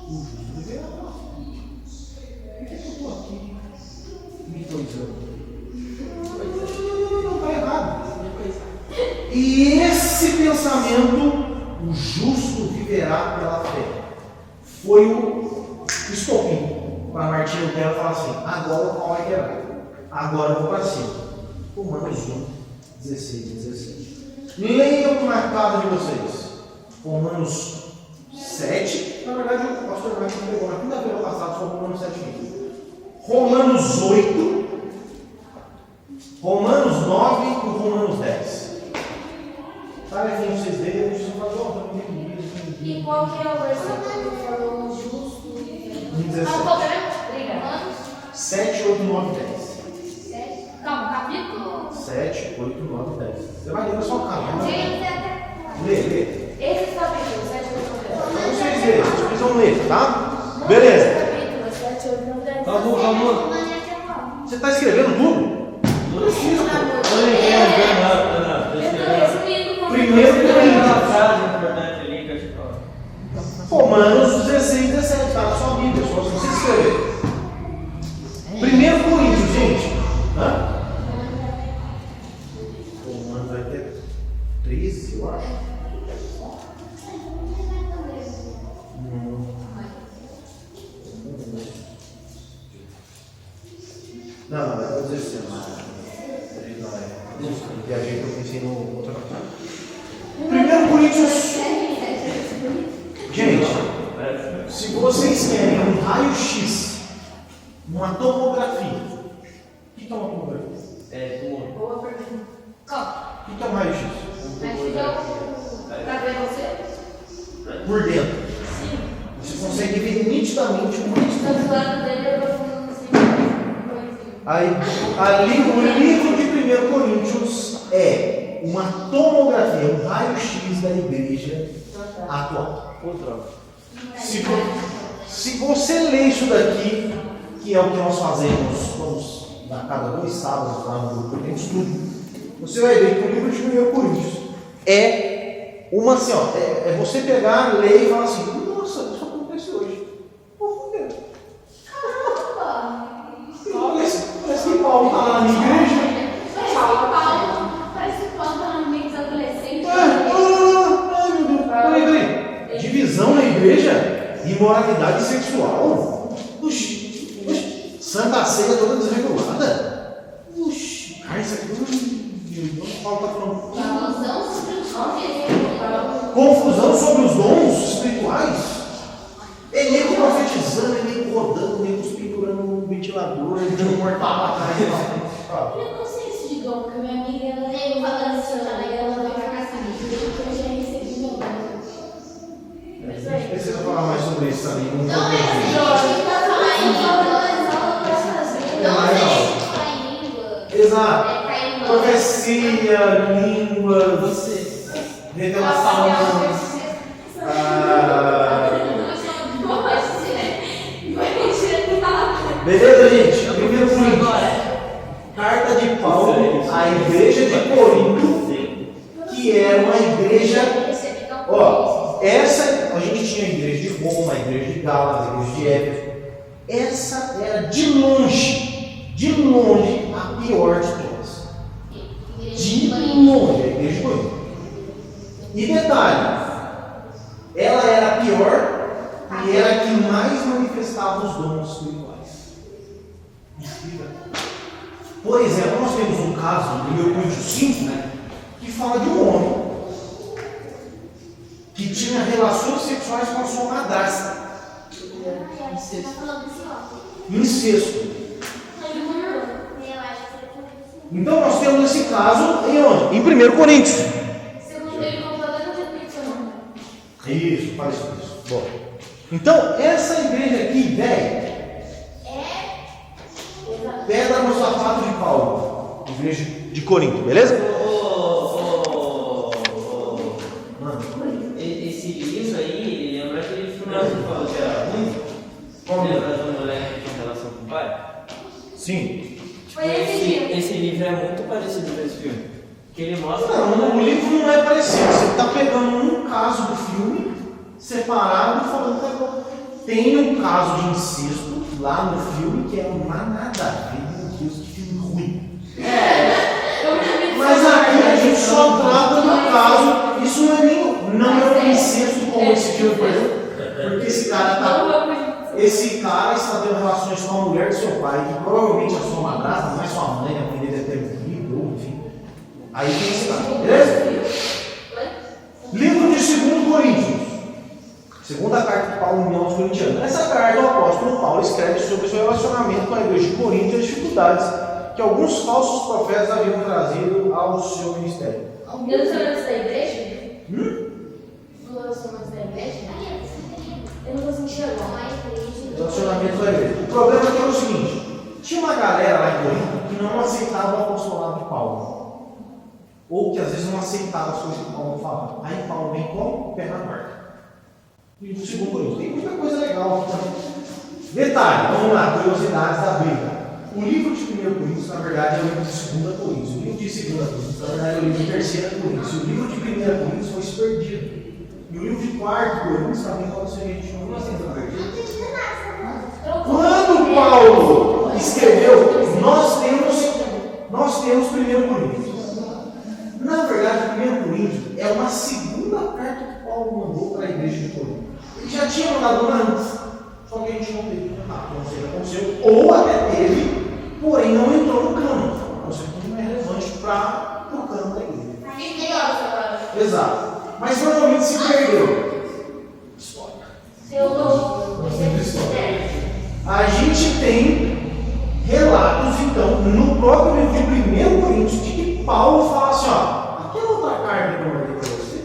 o justo viverá pela fé. Por que eu estou aqui me coisando? Não, está errado. E esse pensamento, o justo viverá pela fé, foi o estopim para Martinho Lutero falar assim: agora o pau vai quebrar, agora eu vou para cima. Romanos 1,16 e 17. Leiam na casa de vocês Romanos 7. Na verdade, o pastor Marcos pegou na quinta-feira passada sobre Romanos 7 mesmo. Romanos 8, Romanos 9 e Romanos 10. Sabe aqui vocês veem, a gente fala, E qual que é a versão que falou justo? 7, 8, 9 e 10. Calma, capítulo. 7, 8, 9 e 10. Você vai ler na sua casa. Lê. Lê. Esse capítulo, 7, 8, 9, 10. Vocês lerem, vocês precisam ler, tá? Beleza. Capítulo 7, 8, 9, 10. Vamos. Você está escrevendo tudo? Não precisa. Primeiro Uma frase importante ali que eu te falo. Romanos 16, 17, está na sua Bíblia, só se você escrever. 1 Coríntios, gente. Hã? Romanos vai ter 13, eu acho. Não, vai ter 16. Viajei que eu pensei no outro. 1 Coríntios. Gente, se vocês querem um raio-x, uma tomografia, o que é uma tomografia? Boa pergunta. O que é um raio-x? Pra ver você? Por dentro. Sim. Você consegue ver nitidamente o Tá músculo. do lado dele, eu vou falando assim. Aí, ali, o livro de 1 Coríntios é uma tomografia, um raio-x da igreja atual. Se você ler isso daqui, que é o que nós fazemos, vamos a cada 2 sábados lá no grupo de estudo, você vai ver que o livro de 1 Coríntios é uma assim, ó, é você pegar, ler e falar assim: nossa, isso acontece hoje. Por quê? Parece que Paulo está lá na igreja. Parece que Paulo tá no meio dos adolescentes. Ai meu Deus, peraí. Divisão na igreja? Imoralidade sexual? Puxa, Santa Ceia toda desregulada? Puxa, cara, isso aqui Paulo está falando. Confusão sobre os dons espirituais? É nego profetizando, é nego rodando, nego pendurando no ventilador, dando mortal atrás. Eu não sei se de dom, porque minha amiga ela veio falando assim, ela vai pra casa comigo, eu já recebi meu dom. A gente precisa falar mais sobre isso também. Não Não é em língua. Exato. Cair em Profecia, línguas, revelação. Beleza, gente? Primeiro Coríntios. Carta de Paulo à igreja de Corinto, que era uma igreja. Ó, essa a gente tinha a igreja de Roma, a igreja de Gálatas, a igreja de Éfeso. Essa era de longe a pior de todas. De longe, a igreja de Corinto. E detalhe, ela era a pior e era a que mais manifestava os dons espirituais. Por exemplo, nós temos um caso em 1 Coríntios 5, que fala de um homem que tinha relações sexuais com a sua madrasta. Incesto. Então nós temos esse caso em onde? Em 1 Coríntios. Segundo ele, completamente ficcional. Isso, faz isso. Bom, então essa igreja aqui, velho, Pedra no sapato de Paulo. Igreja de Corinto, beleza? Esse livro aí, lembra aquele filme lá que falou que era ruim? Lembra do moleque com relação com o pai? Sim. Foi esse livro. Esse livro é muito parecido com esse filme. Que ele mostra. Não, o livro não é parecido. Você está pegando um caso do filme separado e falando que tem um caso de incesto lá no filme que é uma nada a ver. Meu Deus, que filme ruim. Mas aqui a gente só trata do caso. Isso não é nem. Não é um incesto como esse filme, por exemplo. Porque esse cara está tendo relações com a mulher do seu pai, que provavelmente é a sua madrasta, não é sua mãe, a mãe dele deve ter morrido, ou enfim. Aí tem esse cara, beleza? Livro de 2 Coríntios. Segunda carta de Paulo aos Coríntios. Nessa carta, o apóstolo Paulo escreve sobre o seu relacionamento com a igreja de Corinto e as dificuldades que alguns falsos profetas haviam trazido ao seu ministério. Relacionamentos da igreja? Relacionamentos da igreja? Eu não vou sentir agora. Relacionamento da igreja. O problema aqui é o seguinte: tinha uma galera lá em Corinto que não aceitava o apostolado de Paulo, ou que às vezes não aceitava as coisas que Paulo falava. Aí Paulo vem com o pé na porta. E do 2 Coríntios tem muita coisa legal aqui também. Detalhe, vamos lá, curiosidades da Bíblia. O livro de 1 Coríntios, na verdade, é o livro de 2 Coríntios. O livro de 2 Coríntios, na verdade, é o livro de 3 Coríntios. O livro de 1 Coríntios foi se perdido. E o livro de 4 Coríntios também pode ser a gente não consegue perdido. Quando Paulo escreveu, nós temos 1 Coríntios. Na verdade, 1 Coríntios é uma segunda carta que Paulo mandou para a igreja de Corinto. Ele já tinha mandado uma antes, só que a gente não teve contato, não sei o que aconteceu, ou até teve, porém não entrou no cano. Ou seja, não é relevante para o cano da igreja. Exato. Mas normalmente se perdeu. História. A gente tem relatos, então, no próprio livro de 1 Coríntios, de que Paulo fala assim: ó, aquela outra carta que eu mandei para você.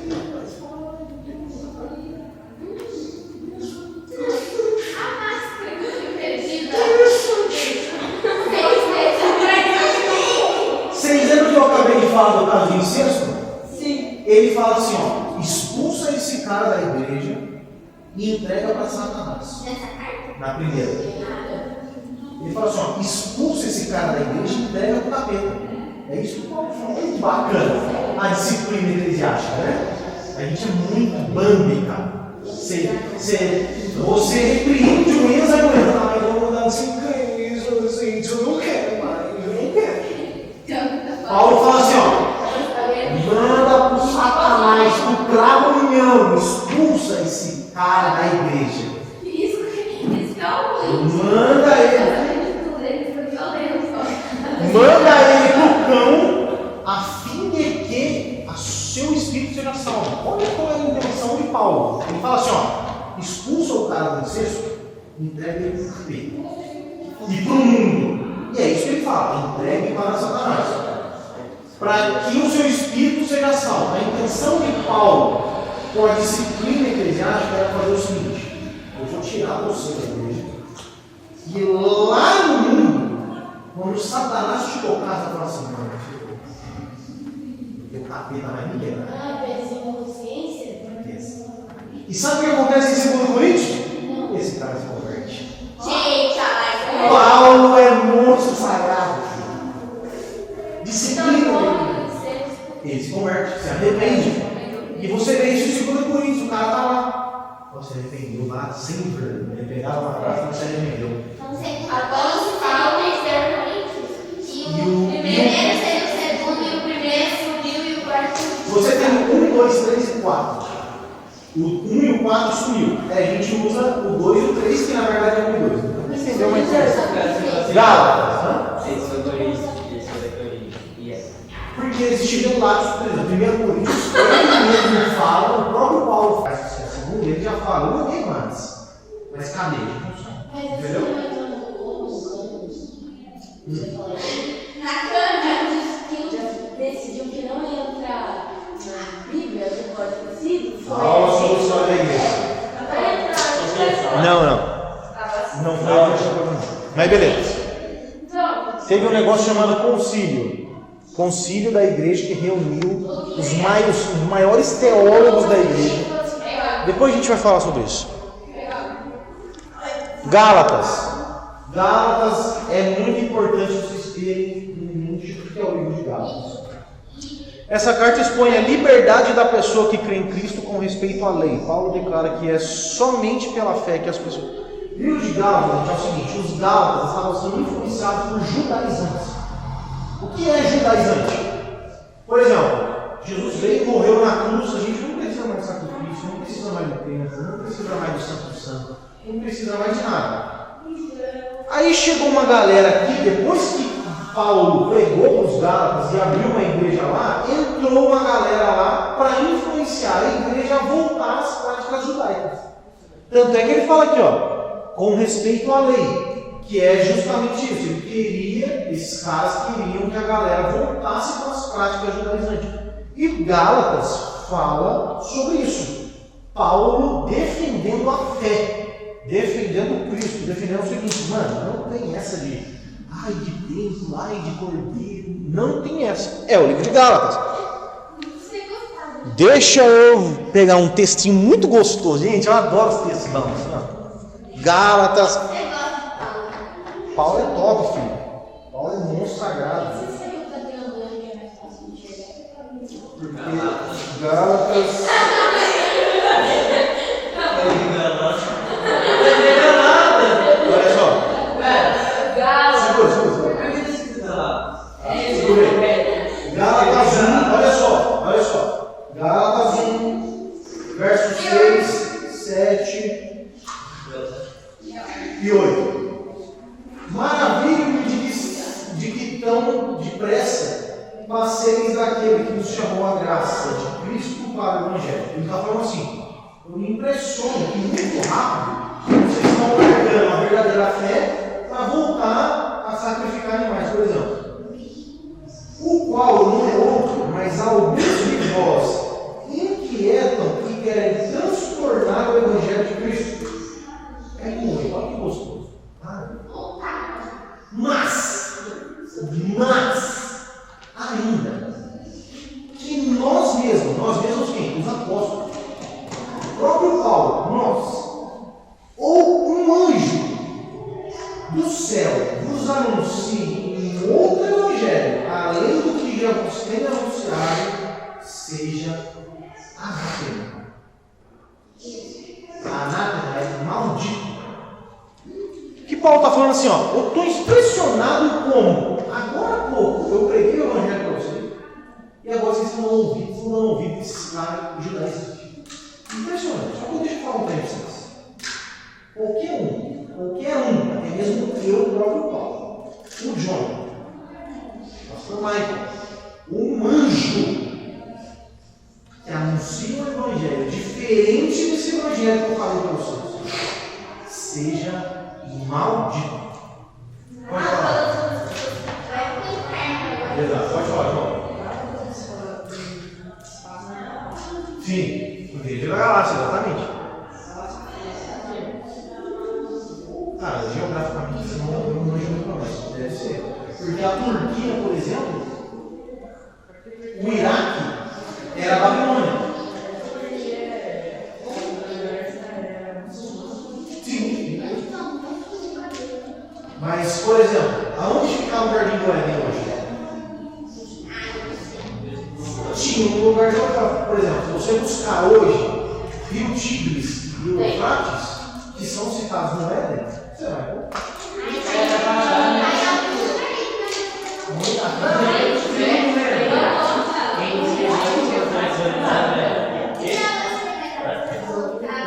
Vocês lembram que eu acabei de falar do caso de incesto? Sim. Ele fala assim: ó, expulsa esse cara da igreja e entrega para Satanás. Nessa carta? Na primeira. Ele fala assim: ó, expulsa esse cara da igreja e entrega para o capeta. É isso que o Paulo fala. Muito bacana a disciplina eclesiástica, né? A gente é muito Bambi, cara. Você repreende o ex-argumento. Ah, eu vou mandar assim, gente, eu não quero mais, eu não quero. Paulo fala assim: ó, manda pro Satanás, pro cravo união, expulsa esse cara da igreja. Isso que é o ruim. Manda ele. Manda ele pro cão, a fim de que o seu espírito seja salvo. Olha qual é a intenção de Paulo. Ele fala assim: ó, expulsa o cara do incesto, entrega ele pro capeta e pro mundo. E é isso que ele fala: entregue para Satanás, para que o seu espírito seja salvo. A intenção de Paulo com a disciplina eclesiástica era fazer o seguinte: eu vou tirar você da igreja, e lá no mundo, quando Satanás te tocar, você fala assim: não, porque o capeta vai me quebrar. Ah, pezinho de consciência? E sabe o que acontece em 2 Coríntios? Esse cara se converte. Gente, a Paulo é monstro sagrado. Disciplina. Ele se converte, se arrepende. E você vê isso em 2 Coríntios, o cara está lá. Você arrependeu lá, sempre. Ele pegava uma praça e se arrependeu. Agora os Paulo terceiro Coríntios. E o primeiro saiu o segundo, e o primeiro subiu, e o quarto subiu. Você tem 1, 2, 3 e 4. O 1 e o 4 sumiu. A gente usa o 2 e o 3, que na verdade é 1 e 2. Então, entendeu mais isso? Gálatas. Esse foi Coríntios, esse foi Coríntios. Yes. Porque existem relatos, por exemplo, 1 Coríntios, ele mesmo fala, o próprio Paulo faz. Segundo ele já falou, não tem mais. Mas cadê? Entendeu? Na câmera. Decidiu que não ia entrar na Bíblia, no Código Civil. Qual a solução da igreja? Não foi. Mas beleza. Então, Teve um negócio chamado concílio. Concílio da igreja que reuniu os maiores teólogos da igreja. Depois a gente vai falar sobre isso. Gálatas. Gálatas é muito importante vocês terem em mente o que é o livro de Gálatas. Essa carta expõe a liberdade da pessoa que crê em Cristo com respeito à lei. Paulo declara que é somente pela fé que as pessoas... O livro de Gálatas é o seguinte: os Gálatas estavam sendo influenciados por judaizantes. O que é judaizante? Por exemplo, Jesus veio e morreu na cruz. A gente não precisa mais de sacrifício, não precisa mais do templo, não precisa mais do Santo Santo, não precisa mais de nada. Aí chegou uma galera aqui, depois que Paulo pregou para os Gálatas e abriu uma igreja lá, entrou uma galera lá para influenciar a igreja a voltar às práticas judaicas. Tanto é que ele fala aqui, ó, com respeito à lei, que é justamente isso. Ele queria, esses caras queriam que a galera voltasse para as práticas judaizantes. E Gálatas fala sobre isso. Paulo defendendo a fé, defendendo Cristo, defendendo o seguinte: mano, não tem essa de ai de templo, ai de cordeiro, não tem essa. É o livro de Gálatas. Deixa eu pegar um textinho muito gostoso, gente. Eu adoro os textos bons. Gálatas. Paulo é top, filho. Paulo é monstro sagrado. Porque Gálatas. Olha só. Gálatas 1, olha só. Gálatas 1, versos 6, 7 e 8. Maravilho-me de que tão depressa passeis daquele que nos chamou a graça de Cristo para o Evangelho. Ele está falando assim: eu me impressiono que muito rápido vocês estão largando a verdadeira fé para voltar a sacrificar animais, por exemplo. O qual não é outro, mas alguns de vós inquietam e querem transtornar o Evangelho de Cristo. É muito, olha que gostoso. Mas ainda que nós mesmos quem? Os apóstolos, o próprio Paulo, nós, ou um anjo do céu vos anuncie em outro evangelho, além do que já vos tem anunciado, seja anátema. Anátema é maldito. Que Paulo está falando assim, ó, eu estou impressionado como agora há pouco eu preguei o evangelho para vocês e agora vocês não dão ouvido esses caras judaístas. Impressionante. Só que deixa eu falar um tempo para vocês. Qualquer um, até mesmo eu, o próprio Paulo, o John, o pastor Michael, um anjo que anuncia um evangelho diferente desse evangelho que eu falei para vocês, seja maldito. Pode falar. Exato, pode falar, João. Sim, igreja da Galácia, exatamente. Cara, geograficamente isso não é muito mais. Deve ser. Porque a Turquia, por exemplo, o Iraque era a Babilônia. Sim. Mas, por exemplo, aonde ficava o Jardim do Éden hoje? Tinha um lugar de local. Por exemplo, se você buscar hoje Rio Tigres e Rio Eufrates, que são citados no Éden, você vai pôr.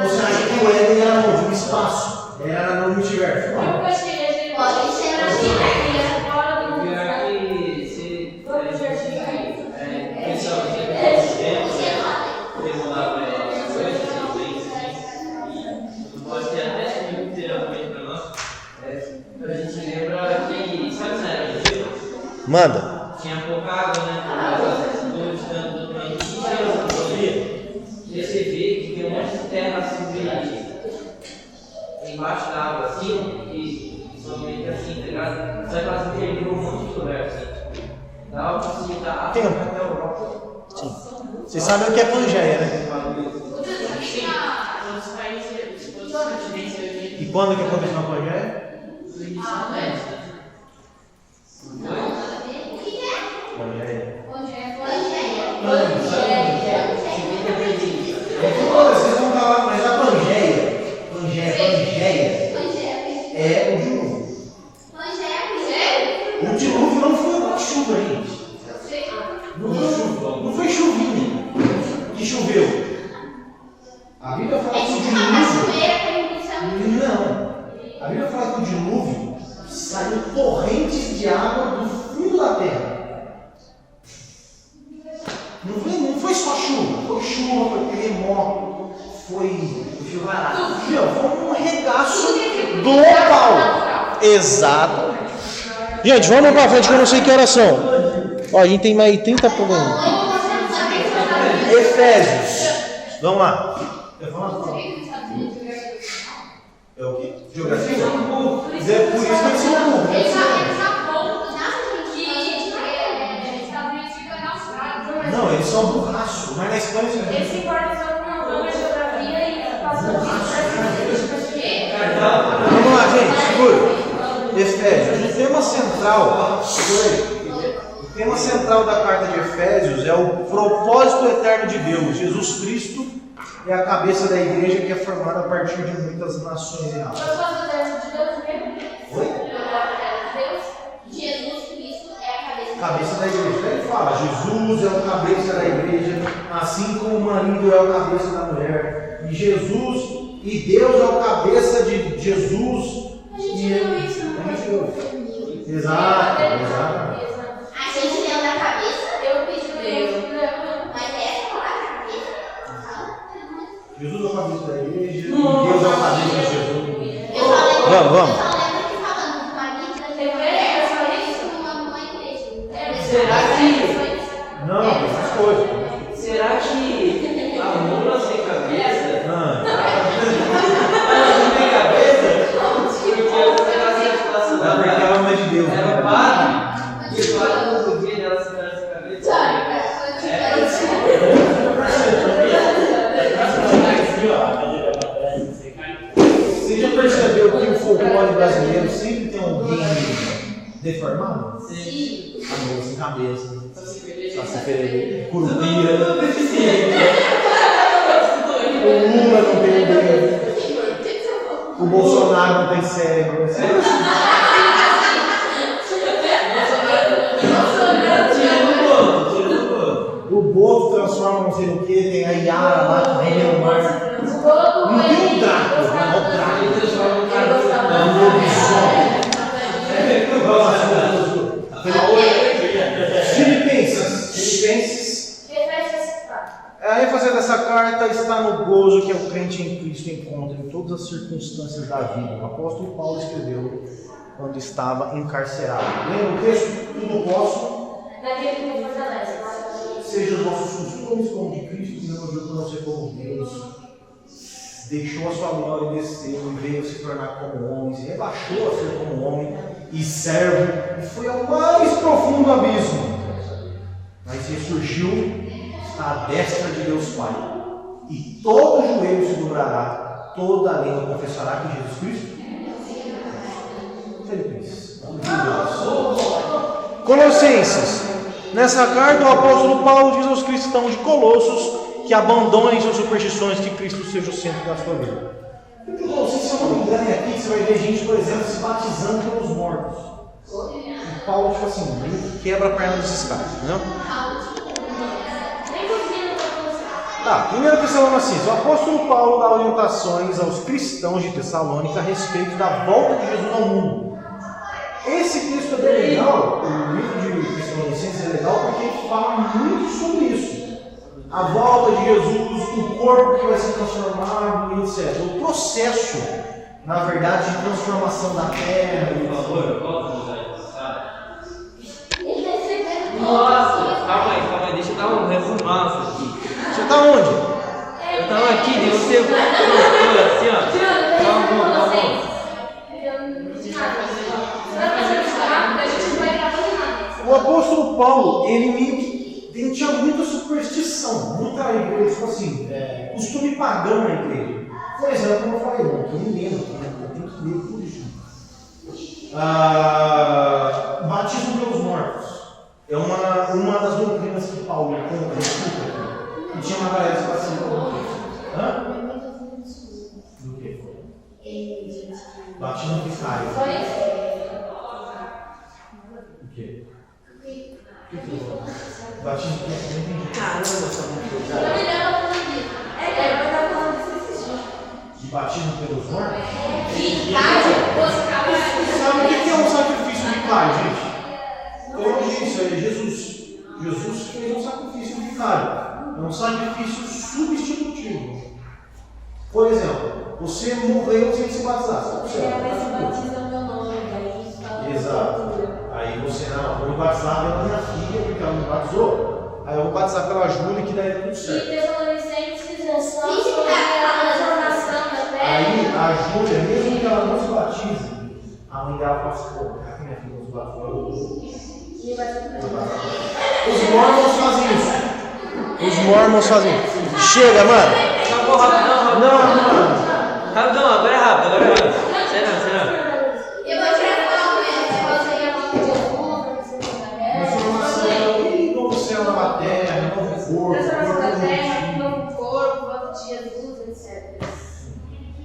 Você acha que o Éden era onde? Um espaço? Era no multiverso? Não. Pode ser na Manda. Tinha pouca água, né? E você vê que tem um monte de terra assim, embaixo da água, assim, e são meio que assim, tá ligado? Só que elas perderam um monte de lugar, assim. Dava pra facilitar Tempo. até a Europa. Sim. Vocês sabem o que é Pangeia, né? Sim, todos os países, todos os continentes hoje. E quando que aconteceu a Pangeia? No início da Terra. O que é? Pangeia. Vocês vão falar, mas a Pangeia é o dilúvio. O dilúvio não foi uma chuva, gente. Não foi chuvinha que choveu. A Bíblia fala que o dilúvio. Não. A Bíblia fala que o dilúvio saiu correntes de água do fundo da terra. Não foi só chuva, foi terremoto, foi chuvarada. Foi um regaço global. Exato. Gente, vamos pra frente que eu não sei que horas são. Ó, a gente tem mais 30 problemas. Efésios. Vamos lá. É o quê? Geografia? É por isso que eles são burros. Não, eles são burraços. Mas na Espanha você Eles se importam só com a geografia e passam Vamos lá, gente, segura. Efésios. O tema central da carta de Efésios é o propósito eterno de Deus. Jesus Cristo é a cabeça da igreja que é formada a partir de muitas nações e raças. Oi? Jesus Cristo é a cabeça. Cabeça da igreja. Ele fala, Jesus é o cabeça da igreja, assim como o marido é o cabeça da mulher. E Deus é o cabeça de Jesus. A gente viu isso no Exato. A gente leu da cabeça, eu pedi o mas essa palavra cabeça. Jesus é o cabeça da igreja e Deus é o cabeça de Jesus. Eu só lembro. Vamos. Eu só lembro que falando do marido da mulher, eu só lembro isso numa igreja. Será que. Não, tem mais coisas. Será que a mula sem cabeça? Não. Ela não tem cabeça? Porque ela se articulação da Porque ela não é de Deus. era padre, e o padre não podia dela segurar essa cabeça. Você já percebeu que o folclore brasileiro sempre tem alguém deformado? Sim. A mula sem cabeça. Saci Pererê, curupira. O Lula não tem dedo. O Bolsonaro não tem cérebro. O Boto transforma não sei o que, tem a Yara lá que vem no mar. Não tem um Drácula, não é o Drácula. É um lobisomem. Filipenses. A ênfase dessa carta está no gozo que o crente em Cristo encontra em todas as circunstâncias da vida. O apóstolo Paulo escreveu quando estava encarcerado. Lembra o texto? Tudo posso. Daquele que me fortalece. Seja os nossos costumes como de Cristo, que não viu por não ser como Deus. Deixou a sua glória e desceu e veio se tornar como homem, se rebaixou a ser como homem e servo, e foi ao mais profundo abismo. Mas ressurgiu, está à destra de Deus Pai. E todo joelho se dobrará, toda a língua confessará que Jesus Cristo é Filipenses. Colossenses. Nessa carta, o apóstolo Paulo diz aos cristãos de Colossos que abandonem suas superstições, que Cristo seja o centro da sua vida. Se eu não me engano, aqui você vai ver gente, por exemplo, se batizando pelos mortos. E Paulo, tipo assim, ele quebra a perna desses caras, entendeu? Tá, 1 Tessalonicenses. O apóstolo Paulo dá orientações aos cristãos de Tessalônica a respeito da volta de Jesus ao mundo. Esse texto é bem legal, o livro de Tessalonicenses é legal porque ele fala muito sobre isso. A volta de Jesus, o corpo que vai ser transformado e etc. O processo, na verdade, de transformação da terra. Por favor, volta nos olhos, sabe? Nossa, calma aí, deixa eu dar um resumaço aqui. Você tá onde? Eu tava aqui, de você colocou assim, ó. Calma. o apóstolo Paulo, ele meio que ele tinha muita superstição, muita igreja, tipo assim, costume pagão na igreja. Por exemplo, como eu falei, eu me lembro, eu tenho que ler tudo isso. Batismo pelos mortos. É uma das doutrinas que Paulo conta. E tinha uma galera se batendo por mortos. Do que? Batismo vicário. O quê? Batismo de batismo pelos mortos? Sabe o que é um sacrifício vicário, gente? Hoje isso é Jesus. Jesus fez um sacrifício vicário. É um sacrifício substitutivo. Por exemplo, você morreu sem se batizar. Você batiza o meu nome, daí fala. Exato. Aí você, não, vou me batizar pela minha filha, porque ela me batizou. Aí eu vou batizar pela Júlia, que daí é tudo certo. Aí a Júlia, mesmo que ela não se batize, a mãe dela fala assim, pô, a minha filha não se batizou. Os mormons fazem isso. Os mormons fazem isso. Chega, mano. Acabou rápido, Não. Rapidão, agora é rápido. Será? Eu vou tirar foto mesmo, Transformação, novo céu, nova terra, novo corpo. transformação da terra, novo corpo, volta de Jesus, etc.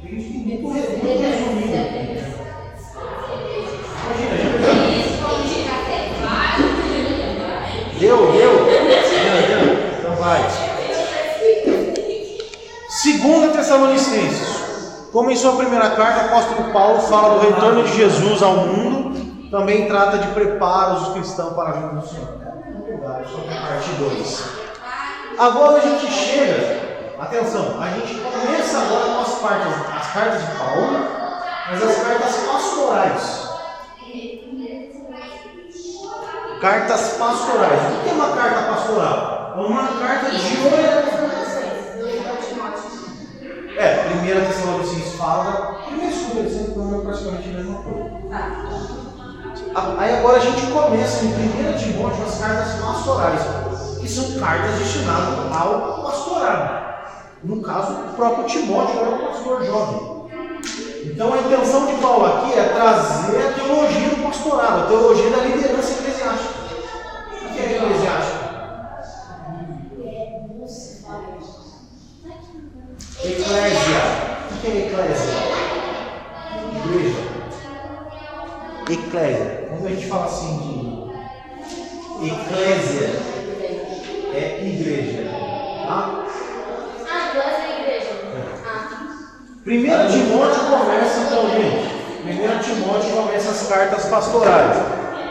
Muito resumido. Deu. Então vai. 2 Tessalonicenses. Como em sua primeira carta, o apóstolo Paulo fala do retorno de Jesus ao mundo, também trata de preparos dos cristãos para a vinda do Senhor. Só que a parte 2. Agora a gente chega, atenção, a gente começa agora com as cartas de Paulo, mas as cartas pastorais. Cartas pastorais. O que é uma carta pastoral? É uma carta de orientação. 1 Tessalonicenses fala, 1 Tessalonicenses é praticamente a mesma coisa. Aí agora a gente começa em 1 Timóteo as cartas pastorais, que são cartas destinadas ao pastorado. No caso, o próprio Timóteo era um pastor jovem. Então a intenção de Paulo aqui é trazer a teologia do pastorado, a teologia da liderança eclesiástica. O que é eclesiástica? Eclésia. O que é eclésia? Igreja. Eclésia. Quando a gente fala assim de eclésia, é igreja. Tá? Eclésia é igreja. 1 Timóteo começa então, gente. 1 Timóteo começa as cartas pastorais.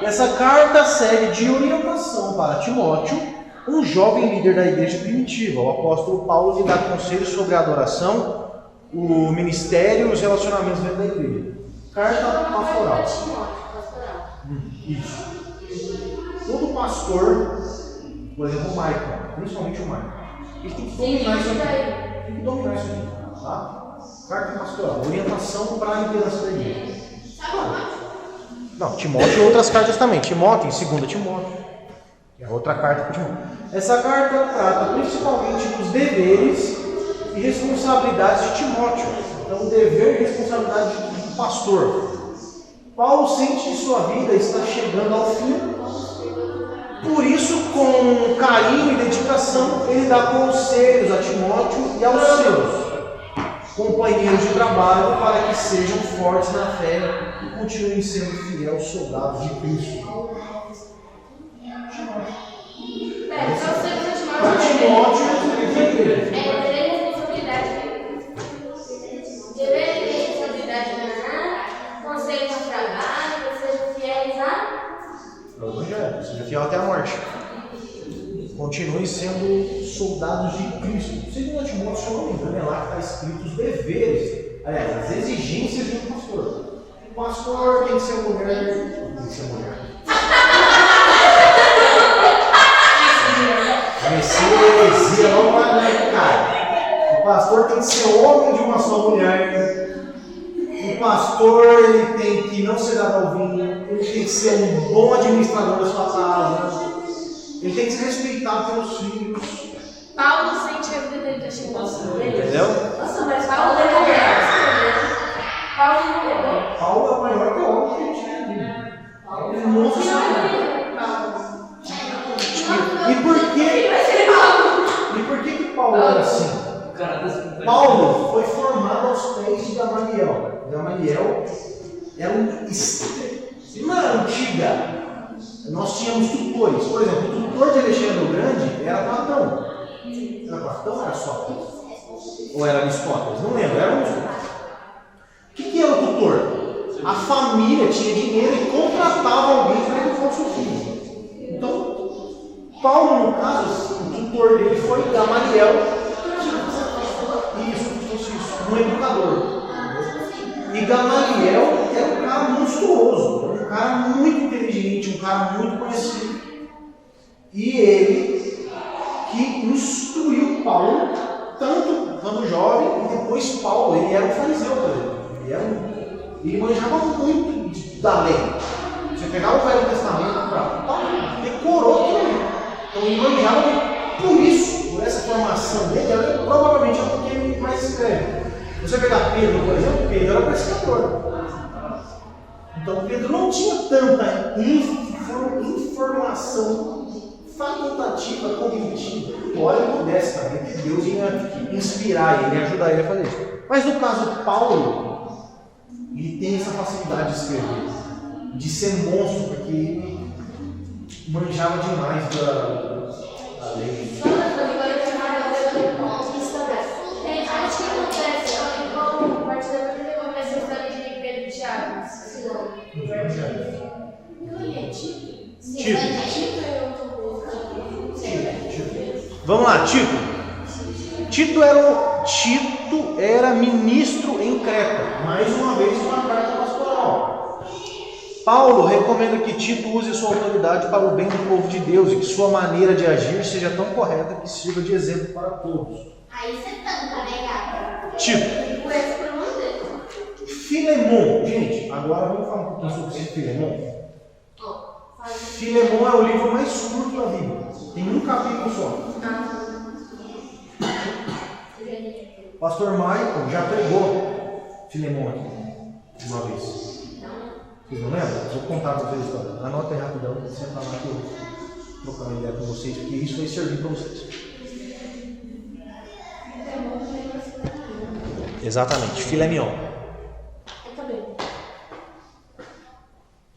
Essa carta serve de orientação para Timóteo, um jovem líder da igreja primitiva. O apóstolo Paulo lhe dá conselhos sobre a adoração, o ministério e os relacionamentos dentro da igreja. Carta pastoral. Isso. Todo pastor, por exemplo, o Michael, principalmente o Michael, ele tem que dominar isso aqui. Tem que dominar isso aqui. Tá? Carta pastoral. Orientação para a liderança da igreja. Não, Timóteo e outras cartas também. Timóteo, em 2 Timóteo. É outra carta para Timóteo. Essa carta trata principalmente dos deveres e responsabilidades de Timóteo. Então, o dever e responsabilidade do pastor. Paulo sente que sua vida está chegando ao fim. Por isso, com carinho e dedicação, ele dá conselhos a Timóteo e aos seus companheiros de trabalho para que sejam fortes na fé e continuem sendo fiéis soldados de Cristo. Para Timóteo, dever e responsabilidade. Dever e responsabilidade na conselho de trabalho, que sejam fiéis a Evangelho, seja fiel até a morte. Continuem sendo soldados de Cristo. 2 Timóteo, se eu não me engano, é lá que está escrito os deveres, aliás, as exigências de um pastor. O pastor tem que ser mulher. Tem que ser mulher. Heresia, não vai dar, cara. O pastor tem que ser homem de uma só mulher. O pastor ele tem que não ser dado ao vinho, ele tem que ser um bom administrador da sua casa, ele tem que ser respeitado pelos filhos. Paulo sente a vida dele tá chegando dele. Entendeu? Nossa, mas Paulo é mulher. Paulo não é. Paulo é o maior teólogo que a gente tem na Bíblia. Paulo é um monstro. E por que Paulo era assim? Paulo foi formado aos pés de Gamaliel. Gamaliel era na antiga. Nós tínhamos tutores. Por exemplo, o tutor de Alexandre o Grande era Platão. Era Platão ou era Sócrates? Ou era Aristóteles? Não lembro, era um dos dois. O que era o tutor? A família tinha dinheiro e contratava alguém para que ele fosse o filho. Então, Paulo, no caso, o tutor dele foi Gamaliel. Isso, um educador. E Gamaliel era um cara monstruoso, um cara muito inteligente, um cara muito conhecido. E ele que instruiu Paulo, tanto quando jovem, e depois Paulo, ele era um fariseu, por exemplo. Ele manjava muito da lei. Você pegava o Velho Testamento para Paulo, decorou aquilo ali. Então ele manjava por isso, por essa formação dele, provavelmente é porque ele mais escreve. Você pegar Pedro, por exemplo, Pedro era pescador. Então Pedro não tinha tanta informação facultativa, cognitiva. Embora ele pudesse também, porque Deus ia inspirar ele, ia ajudar ele a fazer isso. Mas no caso de Paulo, ele tem essa facilidade de escrever, de ser monstro, porque ele manjava demais da lei. Acho que acontece, como partilhador que começa a história de Pedro e Tiago. Vamos lá, Tito. Tito era ministro em Creta. Mais uma vez, uma carta pastoral. Paulo recomenda que Tito use sua autoridade para o bem do povo de Deus e que sua maneira de agir seja tão correta que sirva de exemplo para todos. Aí você tampa, né, gata? Tito. Filemon. Gente, agora vamos falar um pouquinho sobre esse Filemon. Filemon é o livro mais curto da Bíblia. Tem um capítulo só. O pastor Michael já pregou Filemon aqui uma vez. Vocês não lembram? Vou contar para vocês a história. Anota aí rapidão, senta lá que eu vou trocar uma ideia com vocês, porque isso vai servir para vocês. Exatamente, filé mignon. Eu também.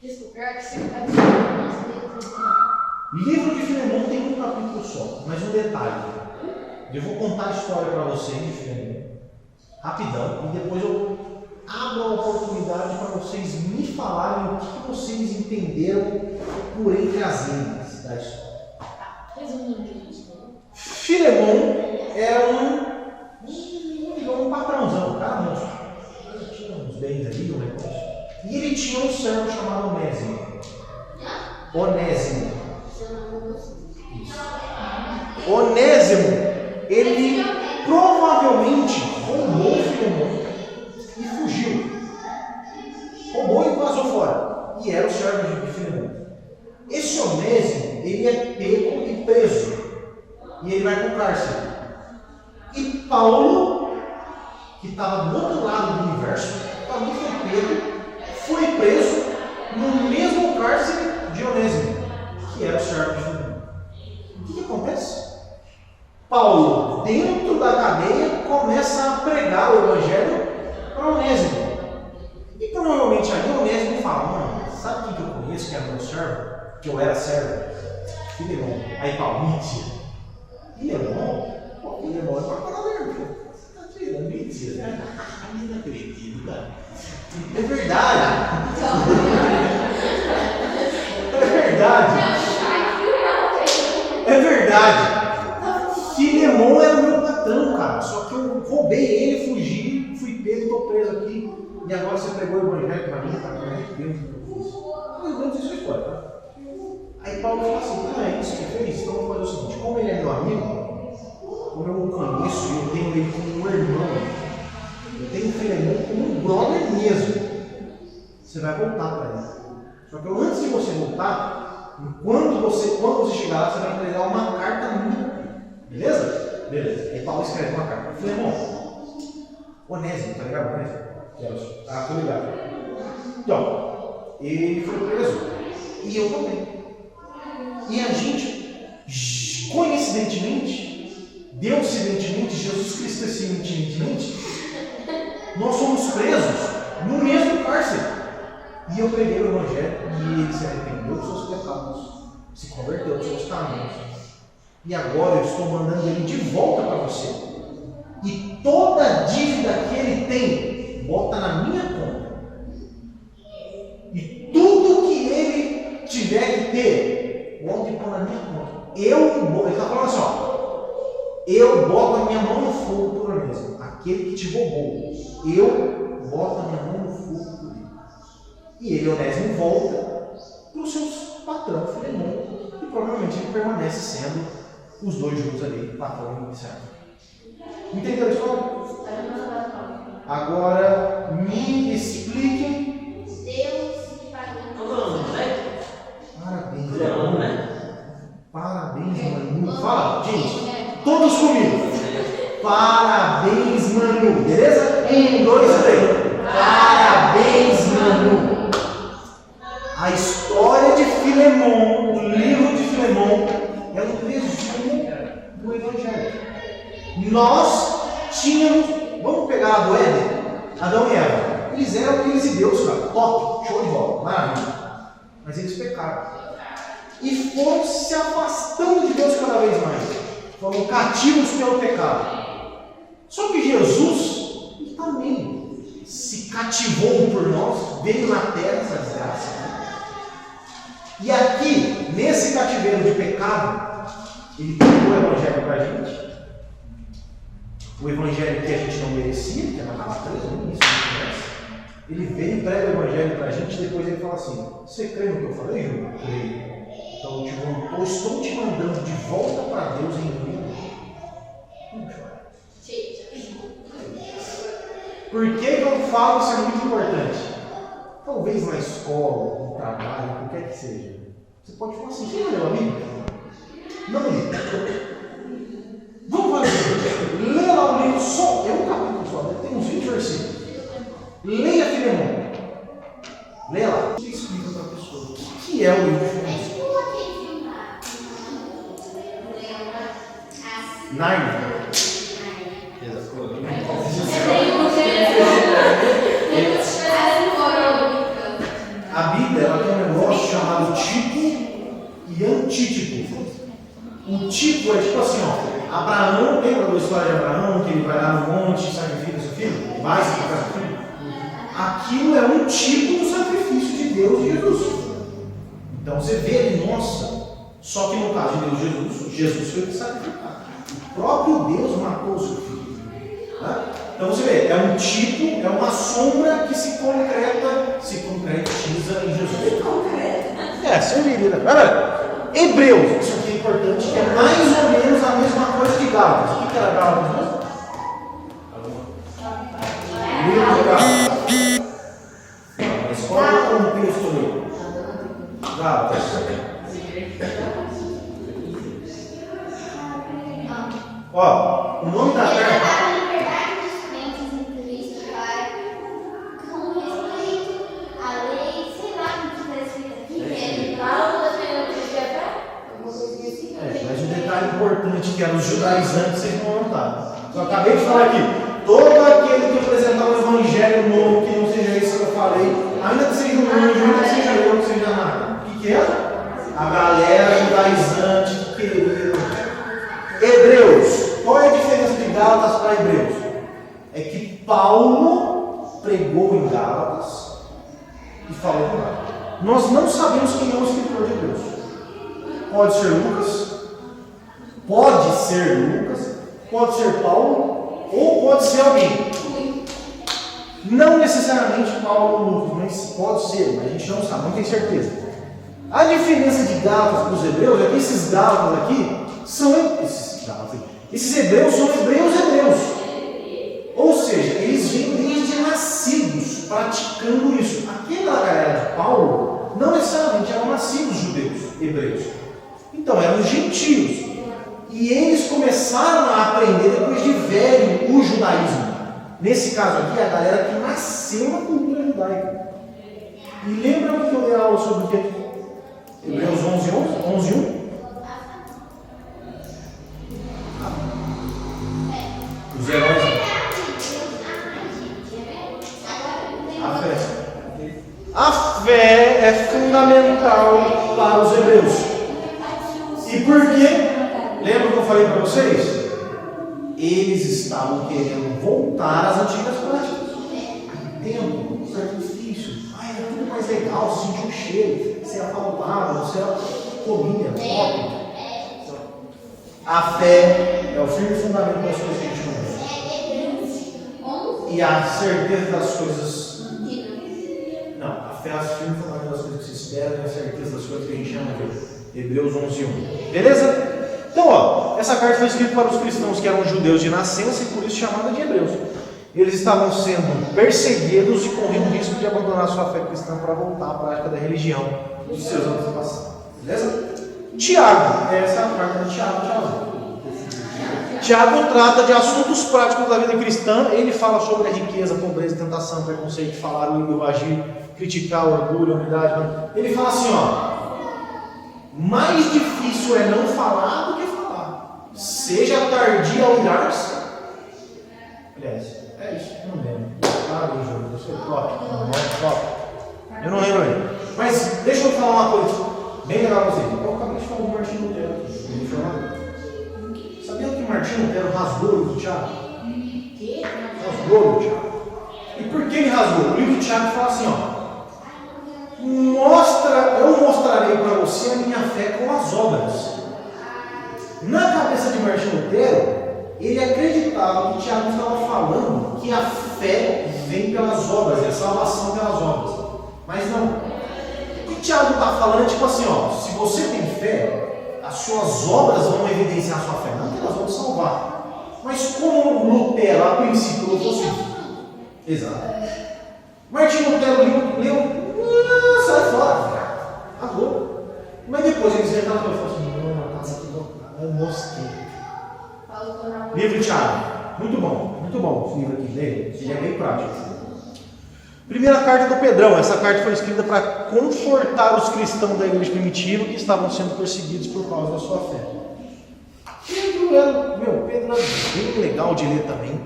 Desculpa, pior que você tá Livro de Filemon tem um capítulo só, mas um detalhe. Eu vou contar a história para vocês de Filemon, rapidão, e depois eu abro a oportunidade para vocês me falarem o que vocês entenderam por entre as linhas da história. Filemon era um patrãozão, um cara monstro. Ele tinha uns bens ali, um negócio. E ele tinha um servo chamado Onésimo. Onésimo, ele provavelmente roubou Filemon e fugiu. Roubou e vazou fora. E era o servo de Filemon. Esse Onésimo, ele é pego e preso. E ele vai para o cárcere. E Paulo, que estava do outro lado do universo, também foi pego, foi preso no mesmo cárcere de Onésimo, que era o servo de Filemon. O que acontece? Paulo, dentro da cadeia, começa a pregar o evangelho para Onésimo. E provavelmente ali Onésimo fala: mano, sabe quem que eu conheço que era meu servo? Que eu era servo? Filemon. Aí Paulo, mentira. Filemon? Pô, Filemon é para falar a verdade. Você está tirando mentira, né? Não acredito, cara. É verdade. É verdade. É verdade. Filemon era o meu patrão, cara. Só que eu roubei ele, fugi, fui pego, estou preso aqui. E agora você pegou o evangelho para mim, tá? Me arrependo do que eu fiz. Mas não sei sua história, tá? Aí Paulo fala assim: ah, é isso que fez? Então vou fazer o seguinte: como ele é meu amigo, como eu o conheço e eu tenho ele como um irmão, eu tenho Filemão como um brother mesmo. Você vai voltar para ele. Só que antes de você voltar, quando você chegar lá, você vai entregar uma carta minha. Beleza? Beleza. Aí Paulo escreve uma carta. Filemão, Onésimo, tá ligado? Onésimo? Ah, tô ligado. Então, ele foi preso. E eu também. E a gente, coincidentemente, Deusidentemente, Jesus Cristo nós somos presos no mesmo cárcere. E eu preguei o Evangelho e ele se arrependeu dos seus pecados, se converteu dos seus caminhos. E agora eu estou mandando ele de volta para você. E toda a dívida que ele tem, bota na minha conta. E tudo que ele tiver que ter, pode pôr na minha conta. Ele está falando assim, ó. Eu boto a minha mão no fogo por Onésimo, aquele que te roubou. Eu boto a minha mão no fogo por ele. E ele, Onésimo, volta para o seu patrão, Filemão, e provavelmente ele permanece sendo os dois juntos ali, patrão e servo. Entenderam a história? Agora, me expliquem. Deus e patrão. Qual é o nome do moleque? Parabéns, Filemão, mano. né? Parabéns, Manu. Fala, gente. Todos comigo. Parabéns, Manu. Beleza? 1, 2, 3. Parabéns, Manu. A história de Filemão, o livro de Filemão, é um resumo do Evangelho. Nós tínhamos, vamos pegar lá do Éden, Adão e Eva. Eles eram filhos de Deus, cara. Top, show de bola, maravilha. Mas eles pecaram. E foram se afastando de Deus cada vez mais. Foram cativos pelo pecado. Só que Jesus, ele também se cativou por nós, veio na terra essa desgraça. E aqui, nesse cativeiro de pecado, ele pegou o Evangelho para a gente. O Evangelho que a gente não merecia, que era na natureza, nem isso não merece. Ele veio e prega o Evangelho para a gente, e depois ele fala assim: você crê no que eu falei, Júlio? Creio. Então eu estou te mandando de volta para Deus em mim. Por que eu falo isso é muito importante? Talvez na escola, no trabalho, qualquer que seja. Você pode falar assim: você não leu a Bíblia? Não li. Vamos fazer. Lê lá o livro só. É um capítulo só, tem uns 20 versículos. Leia Filemão. Leia lá. Você explica para a pessoa o que é o livro de Filemão. Nárnia. A Bíblia ela tem um negócio chamado tipo e antítipo. O tipo é tipo assim, ó. Abraão, lembra da história de Abraão, que ele vai lá no monte e sacrifica seu filho? Vai sacrificar seu filho? Aquilo é um tipo do sacrifício de Deus e Jesus. Então você vê ali, nossa, só que no caso de Deus Jesus foi sacrificado. O próprio Deus matou o seu filho. Tá? Então você vê, é um tipo, é uma sombra que se concretiza em Jesus. Serviria. Hebreus, isso aqui é importante, que é mais ou menos a mesma coisa de Gálatas. O que era Gálatas mesmo? Livro de Gálatas. Na escola ou no texto ali? Gálatas. Ó, o nome da terra. Mas um detalhe importante que era os judaizantes, vocês não notaram. Eu acabei de falar aqui, todo aquele que apresentar o evangelho novo, que não seja isso que eu falei, ainda que seja um anjo, ainda que seja eu, que seja nada. O que era? A galera judaizante que queria. Hebreus. Qual é a diferença de Gálatas para Hebreus? É que Paulo pregou em Gálatas e falou por lá. Nós não sabemos quem é o escritor de Hebreus. Pode ser Lucas, pode ser Paulo, ou pode ser alguém. Não necessariamente Paulo ou Lucas, mas pode ser, mas a gente não sabe, não tem certeza. A diferença de Gálatas para os hebreus é que esses Gálatas aqui são esses hebreus são hebreus. Ou seja, eles vêm desde praticando isso. Aquela galera de Paulo não necessariamente eram nascidos judeus, hebreus. Então eram gentios. E eles começaram a aprender depois de velho o judaísmo. Nesse caso aqui, a galera que nasceu na cultura judaica. E lembra que eu dei aula sobre o que? Hebreus 11:1? Os heróis. A fé é fundamental para os hebreus. E por quê? Lembra que eu falei para vocês? Eles estavam querendo voltar às antigas práticas. Tempo, sacrifício. Ai, era tudo mais legal, você sentia o cheiro, você era palpável, você era comia, top. A fé é o firme fundamento das coisas que a gente não vê. E a certeza das coisas. Não, a fé é o firme fundamento das coisas que se esperam e a certeza das coisas que a gente chama de Hebreus 11:1. Beleza? Então, ó, essa carta foi escrita para os cristãos que eram judeus de nascença e por isso chamada de hebreus. Eles estavam sendo perseguidos e corriam o risco de abandonar sua fé cristã para voltar à prática da religião dos seus antepassados. Beleza? Tiago, essa é a carta de Tiago. Tiago trata de assuntos práticos da vida cristã. Ele fala sobre a riqueza, pobreza, tentação, preconceito, falar, o agir, criticar, orgulho, humildade. Ele fala assim, ó. Mais difícil é não falar do que falar. Seja tardio ao irar-se. Aliás, é isso, eu não lembro. Ah, eu sou top. Eu não lembro ainda. Mas deixa eu falar uma coisa bem legal pra vocês. Eu acabei de falar do Martinho Lutero. Sabia que Martinho Lutero rasgou o livro do Tiago? Rasgou o livro do Tiago. E por que ele rasgou? O livro do Tiago fala assim, ó. Eu mostrarei para você a minha fé com as obras. Na cabeça de Martinho Lutero, ele acreditava que Tiago estava falando que a fé vem pelas obras, e a salvação pelas obras. Mas não. O que Tiago está falando é tipo assim, ó, se você tem fé, as suas obras vão evidenciar a sua fé, não que elas vão te salvar. Mas como Lutero, a princípio, não fosse isso. Exato. Martinho Lutero leu. Sai fora, acabou. Mas depois eles entraram e falaram assim: não, casa aqui eu mosquei. Livro de Tiago, muito bom esse livro aqui, leia, ele é bem prático. Primeira carta do Pedrão, essa carta foi escrita para confortar os cristãos da igreja primitiva que estavam sendo perseguidos por causa da sua fé. Pedro era bem legal de ler também.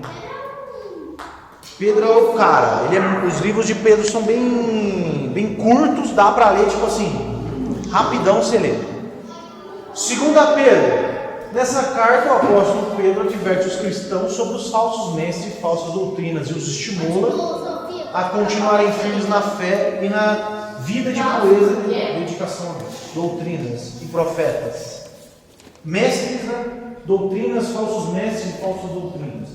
Pedro é o cara, os livros de Pedro são bem curtos, dá para ler, tipo assim, rapidão você lê. Segunda Pedro, nessa carta o apóstolo Pedro adverte os cristãos sobre os falsos mestres e falsas doutrinas e os estimula a continuarem firmes na fé e na vida de pureza e dedicação a Deus. Doutrinas e profetas. Mestres, né? Doutrinas, falsos mestres e falsas doutrinas.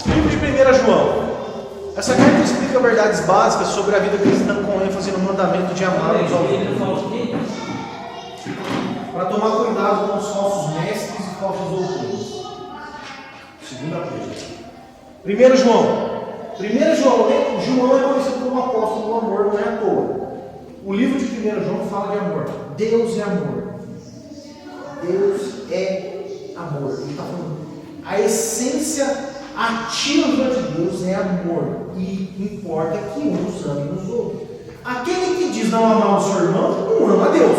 Livro de 1 João. Essa carta explica verdades básicas sobre a vida cristã com ênfase no mandamento de amar uns aos outros. Para tomar cuidado com os falsos mestres e falsas doutrinas. Segunda Pedro. 1 João. João é conhecido como apóstolo do amor, não é à toa. O livro de 1 João fala de amor. Deus é amor. Deus é amor. Ele está falando. A essência ativa de Deus é amor. E importa que uns amem os outros. Aquele que diz não amar o seu irmão, não ama a Deus.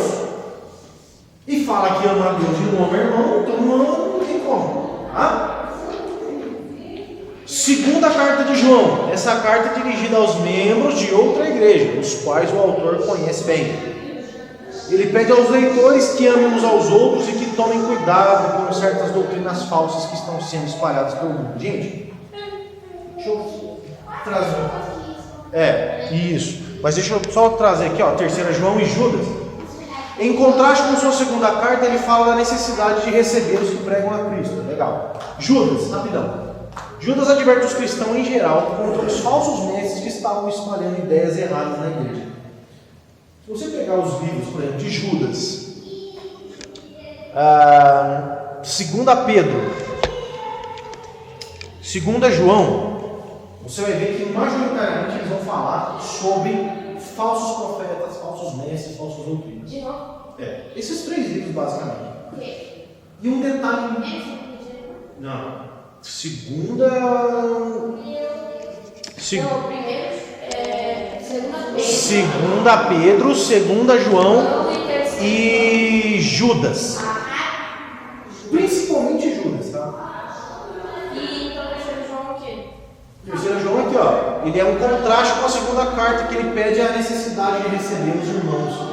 E fala que ama a Deus e não ama o irmão, então não tem como. Tá? Segunda carta de João. Essa carta é dirigida aos membros de outra igreja, os quais o autor conhece bem. Ele pede aos leitores que amem uns aos outros e que tomem cuidado com certas doutrinas falsas que estão sendo espalhadas pelo mundo. Gente, deixa eu trazer. Isso. Mas deixa eu só trazer aqui, ó, 3 João e Judas. Em contraste com sua segunda carta, ele fala da necessidade de receber os que pregam a Cristo. Legal. Judas, rapidão. Judas adverte os cristãos em geral contra os falsos mestres que estavam espalhando ideias erradas na igreja. Se você pegar os livros, por exemplo, de Judas, 2 Pedro, 2 João, você vai ver que majoritariamente eles vão falar sobre falsos profetas, falsos mestres, falsos doutrinas. De novo. Esses 3 livros, basicamente. E um detalhe. Não. Segunda Pedro, 2 João e Judas. Principalmente Judas, tá? E então 3 João o quê? 3 João aqui, ó. Ele é um contraste com a segunda carta que ele pede a necessidade de receber os irmãos.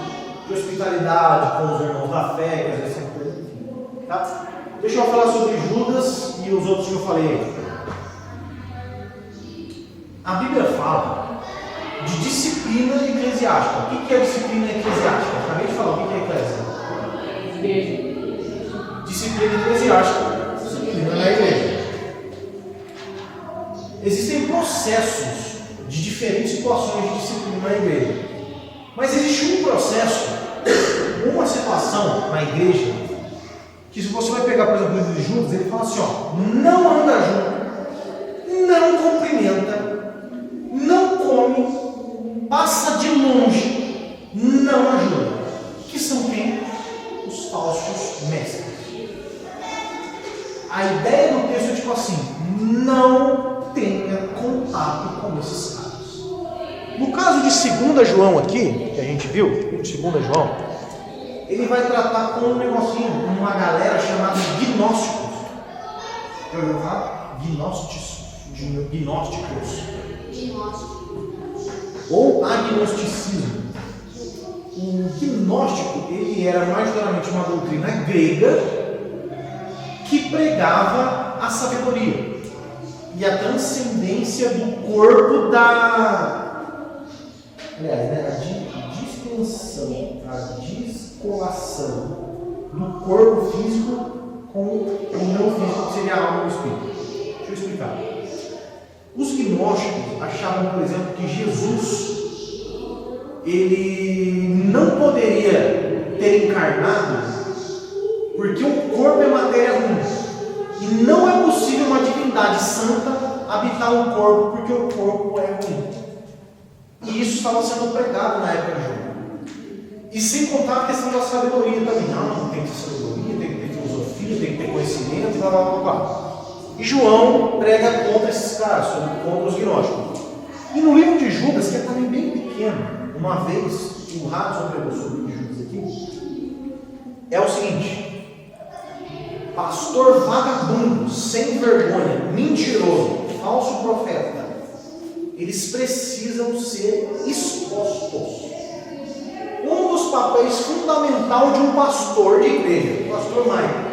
De hospitalidade com os irmãos da fé, que às vezes são coisas, enfim. Tá? Deixa eu falar sobre Judas e os outros que eu falei aí. A Bíblia fala de disciplina eclesiástica. O que é disciplina eclesiástica? Acabei de falar o que é eclesiástica. Disciplina eclesiástica. Disciplina na igreja. Existem processos de diferentes situações de disciplina na igreja. Mas existe um processo, uma situação na igreja, que se você vai pegar, por exemplo, o livro de Judas, ele fala assim, ó, não anda junto, não cumprimenta, não come, passa de longe, não ajuda. Que são quem? Os falsos mestres. A ideia do texto é tipo assim, não tenha contato com esses caras. No caso de 2 João aqui, que a gente viu, 2 João, ele vai tratar com um negocinho, uma galera chamada gnósticos. Eu vou falar? Gnósticos. Ou agnosticismo. O gnóstico, ele era majoritariamente uma doutrina grega que pregava a sabedoria e a transcendência do corpo a distinção, a descolação do corpo físico com o não físico, que seria a alma e o espírito. Deixa eu explicar. Os gnósticos achavam, por exemplo, que Jesus ele não poderia ter encarnado porque o corpo é matéria ruim. E não é possível uma divindade santa habitar um corpo porque o corpo é ruim. E isso estava sendo pregado na época de João. E sem contar a questão da sabedoria também. Não, tem que ter sabedoria, tem que ter filosofia, tem que ter conhecimento, blá blá blá blá. E João prega contra esses caras, contra os gnósticos. E no livro de Judas, que é também bem pequeno, uma vez o Radson pregou sobre o livro de Judas aqui, é o seguinte: pastor vagabundo, sem vergonha, mentiroso, falso profeta, eles precisam ser expostos. Um dos papéis fundamentais de um pastor de igreja, o pastor Maicon,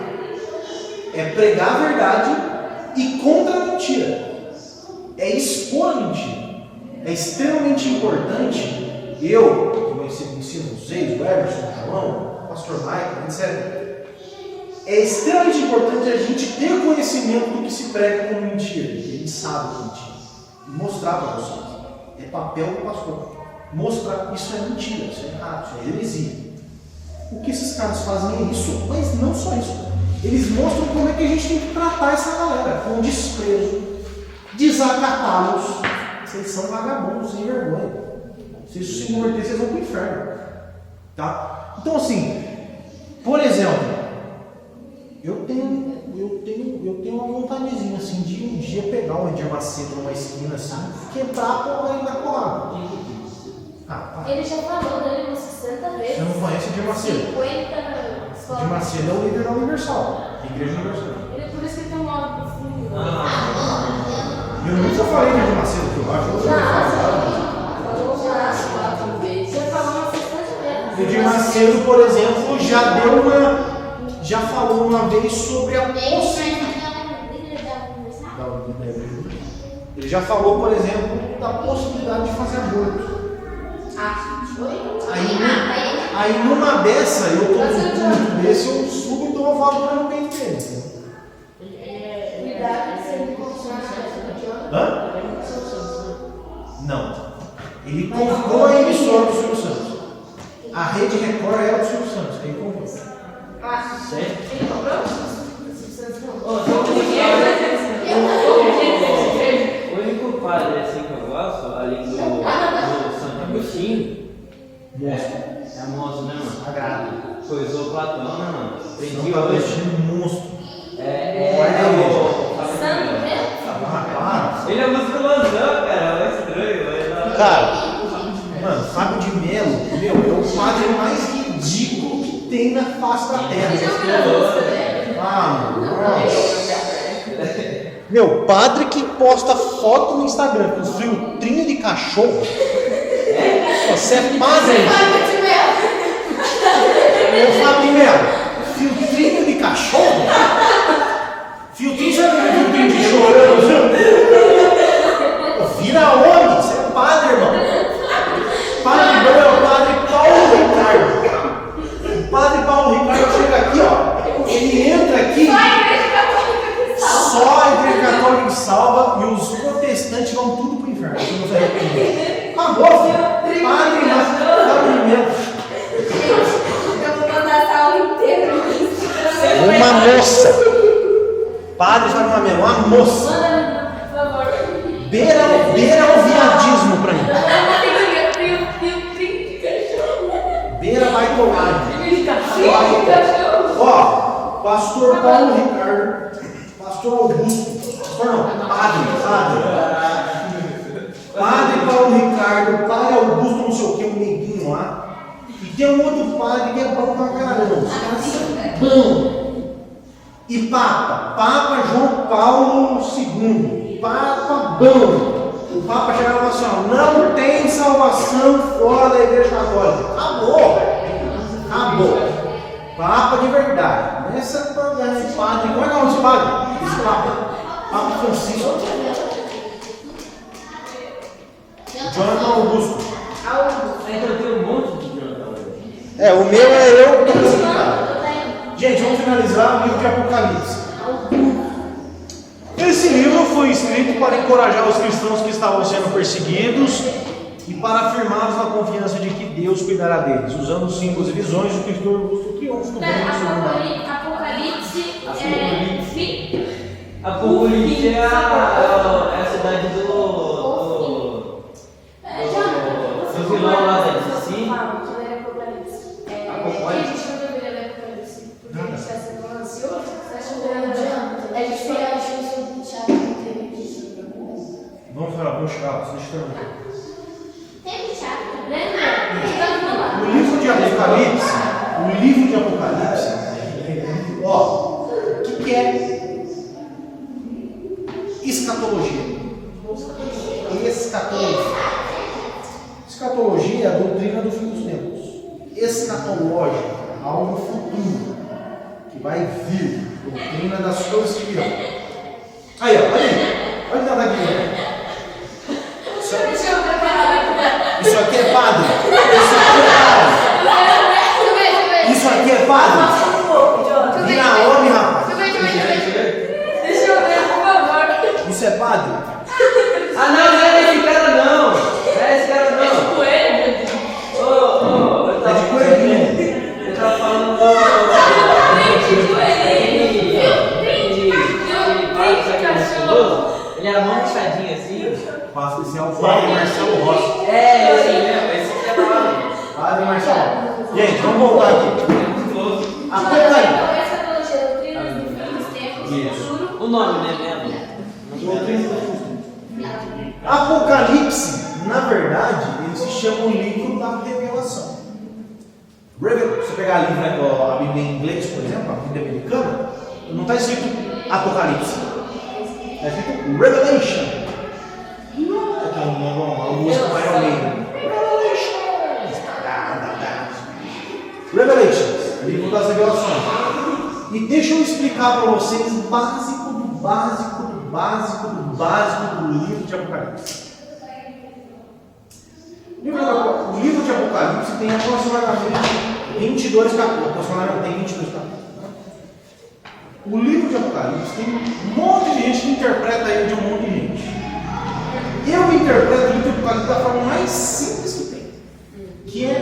é pregar a verdade e contra a mentira. É expor a mentira. É extremamente importante. Eu, que ensino vocês, o Everson, o João, o pastor Maicon, etc. É extremamente importante a gente ter conhecimento do que se prega como mentira, que a gente sabe que é mentira. E mostrar para vocês. É papel do pastor. Mostrar isso é mentira, isso é errado, isso é heresia. O que esses caras fazem é isso, mas não só isso. Eles mostram como é que a gente tem que tratar essa galera, com desprezo, desacatá-los. Vocês são vagabundos, sem vergonha. Se isso se converter, vocês vão para o inferno. Tá? Então assim, por exemplo, eu tenho uma vontadezinha assim de um dia pegar o Edir Macedo numa esquina assim, quebrar por ele na porrada. Ele já falou dele umas 60 vezes. Você não conhece o Edir Macedo? 50 Edir Macedo é o líder da Universal, Igreja Universal. Ele, por isso que ele tem um modo profundo. Eu nunca falei de Edir Macedo, que eu acho que eu Falou umas 4 vezes. Você falou umas 60 vezes. Edir Macedo, por exemplo, já falou uma vez sobre a possibilidade. Ele já falou, por exemplo, da possibilidade de fazer aborto. Aí numa dessa, eu estou num culto desse, eu subo e dou uma falo para não ter interesse. Cuidado de ser incondicional. Hã? Não. Ele comprou a emissora do Silvio Santos. A Rede Record era do Silvio Santos. Ele comprou. Certo? Ele comprou? Ô, Aprendi Tá hoje. vestindo um monstro. Santo mesmo? Ah, Ele é musculosão, cara, é estranho, mas Cara, mano, Fábio de Mello, meu, é o padre mais ridículo que tem na face da terra. Você já ouviu a música dele? Ah, mano, nossa. meu, padre que posta foto no Instagram com filtrinho de cachorro. Você é padre? Fábio de Mello. Ô Fábio de Mello, filtrinho de cachorro? Filtrinho, você não é filtrinho de chorando? Vira homem, você é padre, irmão. Padre Mello é o padre Paulo Ricardo. O padre Paulo Ricardo chega aqui, ó. Ele entra aqui. Só a igreja católica que salva e os protestantes vão tudo pro inferno. Você não se arrepende. Acabou, filho. Padre, mas Fábio de Mello. Eu vou mandar essa aula inteira. Uma moça. Padre Fábio de Mello, uma moça. Manda, por favor. Beira o viadismo pra mim. Beira vai colar. Ó, pastor Paulo Ricardo, pastor Augusto, pastor não, padre Paulo Ricardo, padre Augusto não sei o que, um neguinho lá, e tem um outro padre que é bom pra caramba, os caras são bons. E Papa João Paulo II, Papa bom. O Papa chegava e falava assim, ó, não tem salvação fora da igreja católica. Acabou. Papa de verdade. Esse padre, como é que é o nome desse padre? Esse Papa Francisco. Jonathan Augusto. ainda tem um monte de Jonathan. O meu é eu. Gente, vamos finalizar o livro de Apocalipse. Esse livro foi escrito para encorajar os cristãos que estavam sendo perseguidos e para afirmá-los na confiança de que Deus cuidará deles, usando os símbolos e visões do Cristo o triunfo do reino. Apocalipse é fim. Apocalipse é a cidade do vilão lá da DC. Vamos chegar, deixa eu terminar. Teve teatro. O livro de Apocalipse, ó, o que é escatologia? Escatologia é a doutrina do fim dos tempos. Escatológico, algo futuro, que vai vir, doutrina das coisas que virão. Aí, ó, olha nada aqui. Isso aqui é padre. Isso aqui é padre. Vira homem, rapaz. Deixa eu ver, por favor. Isso é padre. Ah, não é esse cara não. Não é esse cara não. É de coelho, meu Deus. Eu É de coelhinho. Eu tava falando ele era mó murchadinho assim. Passa esse é o padre Marcelo Rossi. É, esse mesmo, esse que é padre. Padre Marcelo. Gente, vamos voltar aqui. Apocalipse. Escatologia, doutrina do fim dos tempos, futuro. O nome, né, mesmo? Apocalipse, na verdade, ele se chama o livro da revelação. Você pegar a Bíblia em inglês, por exemplo, a Bíblia americana, não está escrito Apocalipse. Está escrito Revelation. A música vai ao meio. Revelations, livro das revelações. E deixa eu explicar para vocês o básico do livro de Apocalipse. O livro de Apocalipse tem aproximadamente 22 capítulos. Aproximadamente tem 22 capítulos. O livro de Apocalipse tem um monte de gente que interpreta ele de um monte de gente. Eu interpreto o livro de Apocalipse da forma mais simples que tem, que é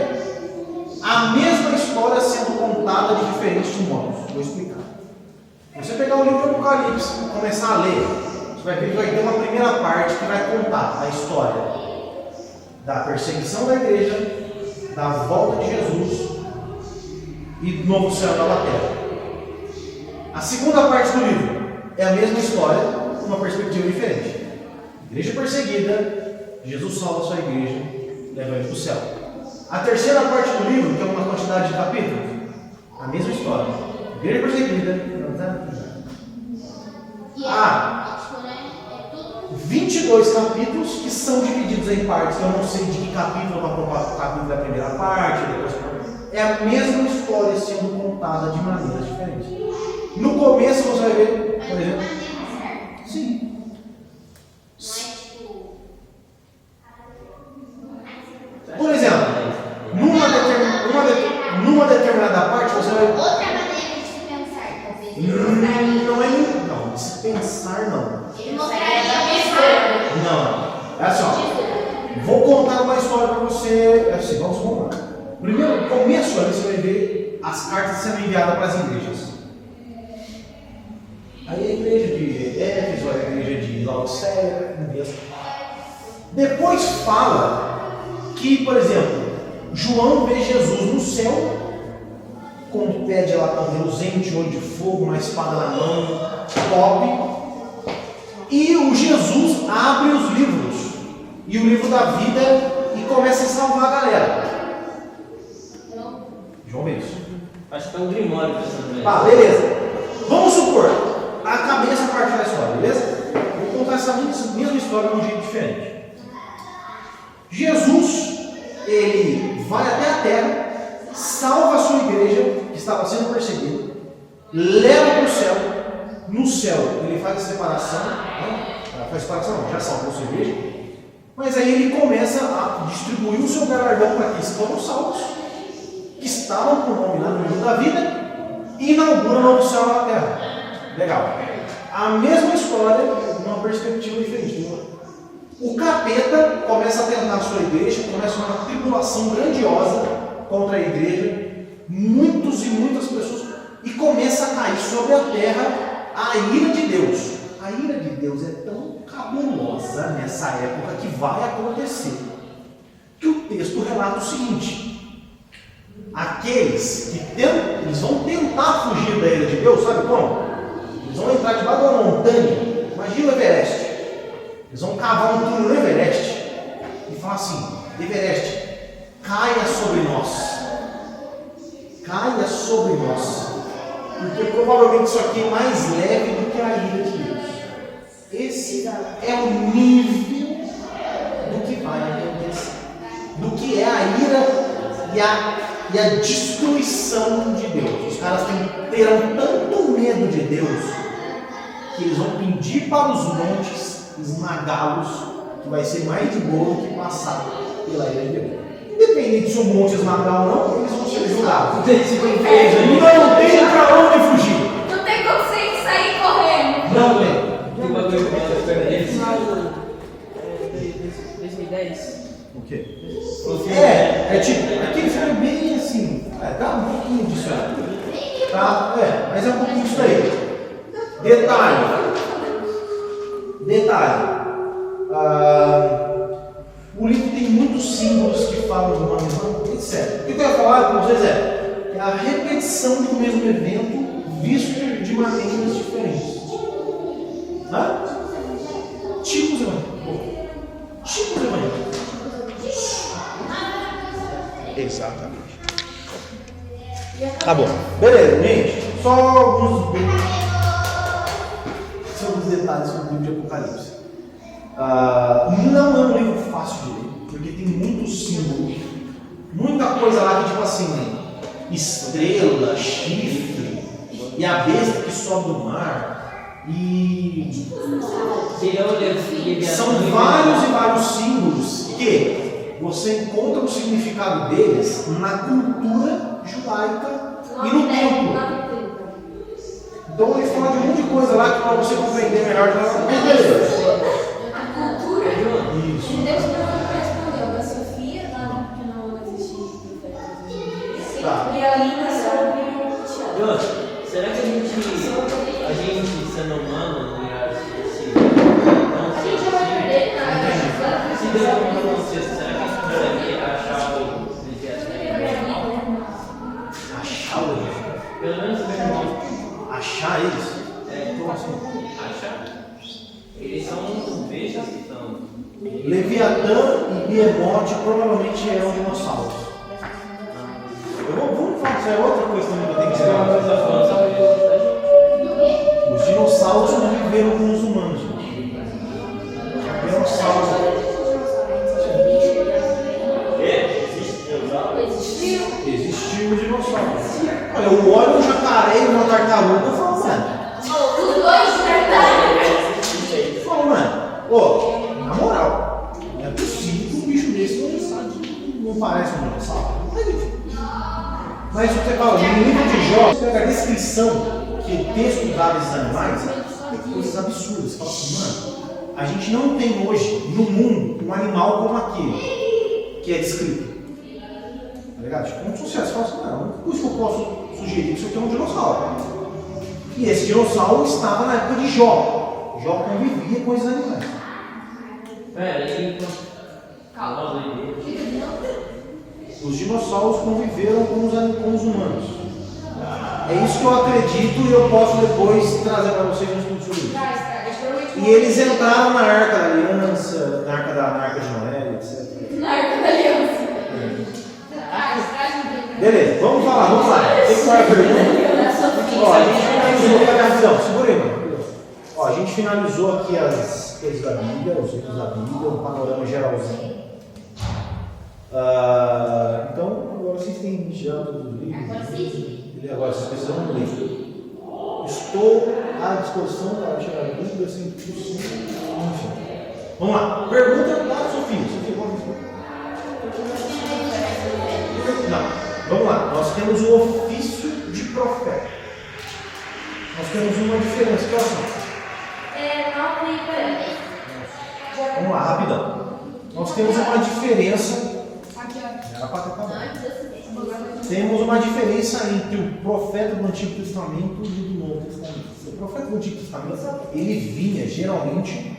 a mesma história sendo contada de diferentes modos. Vou explicar. Se você pegar o livro de Apocalipse e começar a ler, você vai ver que vai ter uma primeira parte que vai contar a história da perseguição da igreja, da volta de Jesus e do novo céu e nova terra. A segunda parte do livro é a mesma história, com uma perspectiva diferente. Igreja perseguida, Jesus salva a sua igreja, leva ele para o céu. A terceira parte do livro, que é uma quantidade de capítulos, a mesma história. Igreja perseguida, não está. E tipo, né? É tudo. 22 capítulos que são divididos em partes. Eu não sei de que capítulo para capítulo da primeira parte, depois. É a mesma história sendo contada de maneiras diferentes. No começo você vai ver, Mas por de exemplo. maneira certa. Sim. Não é tipo. Por exemplo, numa determinada parte você vai. Outra maneira de se pensar, talvez. Ele Não é não, de se pensar não. mostraria pensar. Não. É assim, ó. Vou contar uma história para você. É assim, vamos lá. Primeiro, no começo ali você vai ver as cartas sendo enviadas para as igrejas. Aí a igreja de Éfeso, a igreja de Laodiceia, depois fala que, por exemplo, João vê Jesus no céu, com um pé de latão reluzente, olho de fogo, uma espada na mão, top. E o Jesus abre os livros, e o livro da vida, e começa a salvar a galera. João vê isso. Acho que é um grimório pensando nele. Tá, beleza. Vamos supor, acabei essa parte da história, beleza? Vou contar essa mesma história de um jeito diferente. Jesus, ele vai até a terra, salva a sua igreja, que estava sendo perseguida, leva para o céu. No céu, ele faz a separação, faz separação, não, já salvou a sua igreja, mas aí ele começa a distribuir o seu galardão para aqueles que foram salvos, que estavam com o nome lá no livro da vida, e inaugura o novo céu na terra. Legal. A mesma história, numa perspectiva diferente. O capeta começa a tentar a sua igreja, começa uma tribulação grandiosa contra a igreja, muitos e muitas pessoas, e começa a cair sobre a terra a ira de Deus. A ira de Deus é tão cabulosa nessa época que vai acontecer, que o texto relata o seguinte: aqueles que eles vão tentar fugir da ira de Deus, sabe como? Eles vão entrar debaixo de uma montanha, imagina o Everest. Eles vão cavar um túnel no Everest e falar assim: Everest, caia sobre nós. Caia sobre nós. Porque provavelmente isso aqui é mais leve do que a ira de Deus. Esse é o nível do que vai acontecer. Do que é a ira e a destruição de Deus. Os caras terão tanto medo de Deus que eles vão pedir para os montes esmagá-los, que vai ser mais de boa do que passar pela ira de Deus. Independente se o monte esmagar ou não, eles vão ser julgados. Não tem para onde fugir. Não tem como você sair correndo. Não tem. Que bagulho que fala Esse deles. final 2010. O quê? É tipo, aquele filme é bem assim, dá um pouquinho disso aí. Tá? Mas é um pouquinho disso aí. Detalhe. O livro tem muitos símbolos que falam de uma mesma coisa, etc. O que eu ia falar para vocês é a repetição do mesmo evento visto de maneiras diferentes. Tipos evangélicos. Exatamente. Tá bom. Beleza, gente. Só alguns detalhes sobre o livro de Apocalipse. Não é um livro fácil de ler, porque tem muitos símbolos, muita coisa lá que tipo assim, estrela, chifre, e a besta que sobe do mar, e são vários e vários símbolos que você encontra o significado deles na cultura judaica e no templo. Então ele fala de um monte de coisa lá que para você compreender melhor, A cultura. isso. Deus não respondeu da Sofia, lá que não existe profeta. Tá. E a Lina sobre João, será que a gente sendo humano, não irá se não A gente vai perder nada. se Deus não acontecer, será que a gente consegue achar o Achar o pelo menos o meu irmão? achar ele. Como assim? Eles são peixes que estão. Leviatã e Behemoth provavelmente eram dinossauros. Vamos falar, isso é outra coisa também que eu tenho que dizer. Os dinossauros conviveram com os humanos. Dinossauros. Existiu o dinossauro. Olha, eu olho um jacaré e uma tartaruga e falo, mano. Os dois tartarugas. Eu falo, mano, na moral, não é possível que um bicho desse não parece um dinossauro. Mas o que você fala, no livro de Jó, você pega a descrição que o texto dá desses animais, é coisas absurdas. Você fala assim, mano, a gente não tem hoje no mundo um animal como aquele que é descrito. Tá ligado? Tipo, um sucesso. Você fala assim, não, por isso que eu posso sugerir que isso aqui é um dinossauro. E esse dinossauro estava na época de Jó. Jó convivia com esses animais. Pera, ele. Calma, Os dinossauros conviveram com os humanos. É isso que eu acredito e eu posso depois trazer para vocês um estudo sobre isso. E eles entraram na Arca da Aliança, na Arca de Noé, etc. Na Arca da Aliança. Beleza, vamos lá. Tem que falar a pergunta? Ó, a gente finalizou aqui, rapidão, segura aí, mano. Ó, a gente finalizou aqui as coisas da Bíblia, os livros da Bíblia, um panorama geralzinho. Então, agora vocês têm já todos os livros. Agora vocês precisam ler. Estou à disposição para tirar dúvidas sem possível. Enfim. Vamos lá. Pergunta da Sofia. Sofia, pode responder. Não. Vamos lá. Nós temos o ofício de profeta. Nós temos uma diferença. Qual Vamos lá, rapidão. Nós temos uma diferença. Temos uma diferença entre o profeta do Antigo Testamento e do Novo Testamento. O profeta do Antigo Testamento, ele vinha geralmente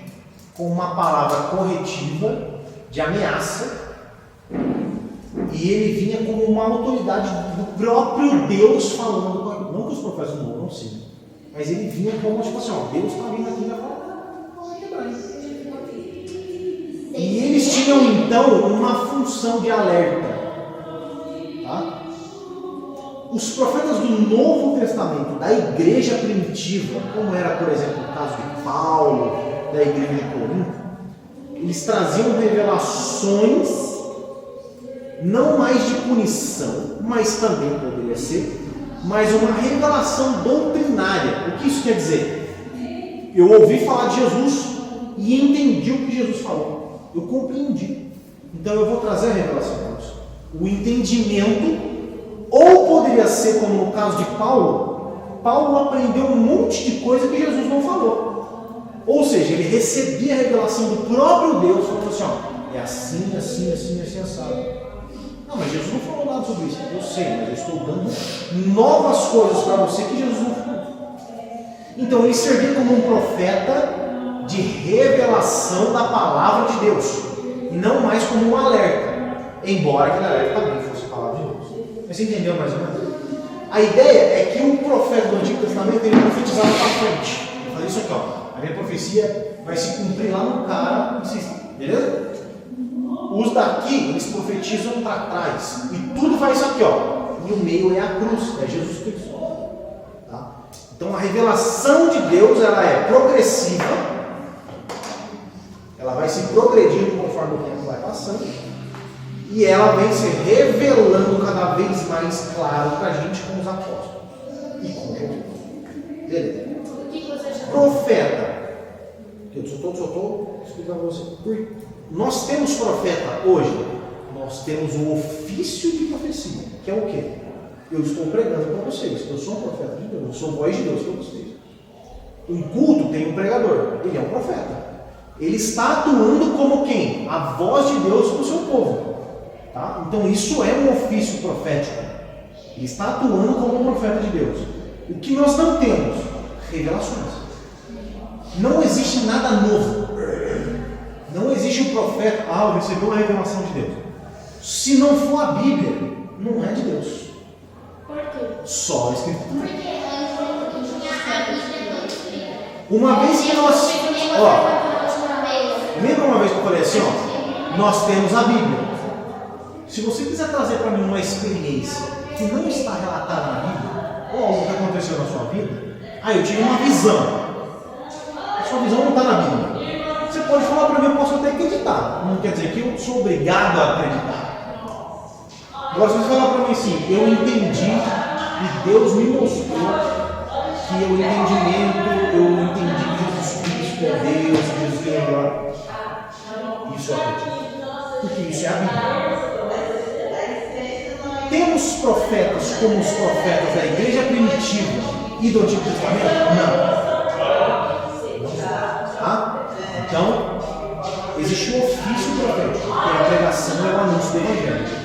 com uma palavra corretiva, de ameaça, e ele vinha como uma autoridade do próprio Deus falando com ele. Não que os profetas do Novo não sigam, mas ele vinha como tipo assim, ó, Deus está vindo aqui e vai quebrar. E eles tinham então uma função de alerta. Tá? Os profetas do Novo Testamento, da igreja primitiva, como era, por exemplo, o caso de Paulo, da igreja de Corinto, eles traziam revelações não mais de punição, mas também poderia ser, mas uma revelação doutrinária. O que isso quer dizer? Eu ouvi falar de Jesus e entendi o que Jesus falou. Eu compreendi. Então eu vou trazer a revelação para você. O entendimento, ou poderia ser como no caso de Paulo, Paulo aprendeu um monte de coisa que Jesus não falou. Ou seja, ele recebia a revelação do próprio Deus, falando assim, ó, é assim, assim, assim, assim, assado. Não, mas Jesus não falou nada sobre isso. Eu sei, mas eu estou dando novas coisas para você que Jesus não falou. Então ele servia como um profeta de revelação da palavra de Deus, e não mais como um alerta, embora aquele alerta também fosse a palavra de Deus. Mas você entendeu mais ou menos? A ideia é que o profeta do Antigo Testamento ele profetizava para frente. Ele fazia isso aqui, ó. A minha profecia vai se cumprir lá no cara, beleza? Os daqui, eles profetizam para trás. E tudo faz isso aqui, ó. E o meio é a cruz, é Jesus Cristo. Tá? Então a revelação de Deus ela é progressiva. Ela vai se progredindo conforme o tempo vai passando. E ela vem se revelando cada vez mais claro para a gente com os apóstolos. E com Jesus. Beleza. Profeta. Eu só estou explicando para você. Nós temos profeta hoje. Nós temos o ofício de profecia. Que é o quê? Eu estou pregando para vocês. Eu sou um profeta de Deus. Eu sou voz de Deus para vocês. Um culto tem um pregador. Ele é um profeta. Ele está atuando como quem? A voz de Deus para o seu povo. Tá? Então isso é um ofício profético. Ele está atuando como um profeta de Deus. O que nós não temos? Revelações. Não existe nada novo. Não existe um profeta, eu recebi uma revelação de Deus. Se não for a Bíblia, não é de Deus. Por quê? Só a Escritura. Porque antes tinha a Bíblia todos os Uma vez que nós. Lembra uma vez que eu falei assim, ó? Nós temos a Bíblia. Se você quiser trazer para mim uma experiência que não está relatada na Bíblia, ou algo que aconteceu na sua vida, eu tive uma visão. A sua visão não está na Bíblia. Você pode falar para mim, eu posso até acreditar. Não quer dizer que eu sou obrigado a acreditar. Agora, se você falar para mim assim, eu entendi e Deus me mostrou que o entendimento, eu entendi que Jesus Cristo é Deus, Jesus é melhor. Isso eu acredito. Porque isso é a Bíblia. Temos profetas como os profetas da igreja primitiva e do Antigo Testamento? Não. Então, existe um ofício profético, que é a pregação e o anúncio do Evangelho.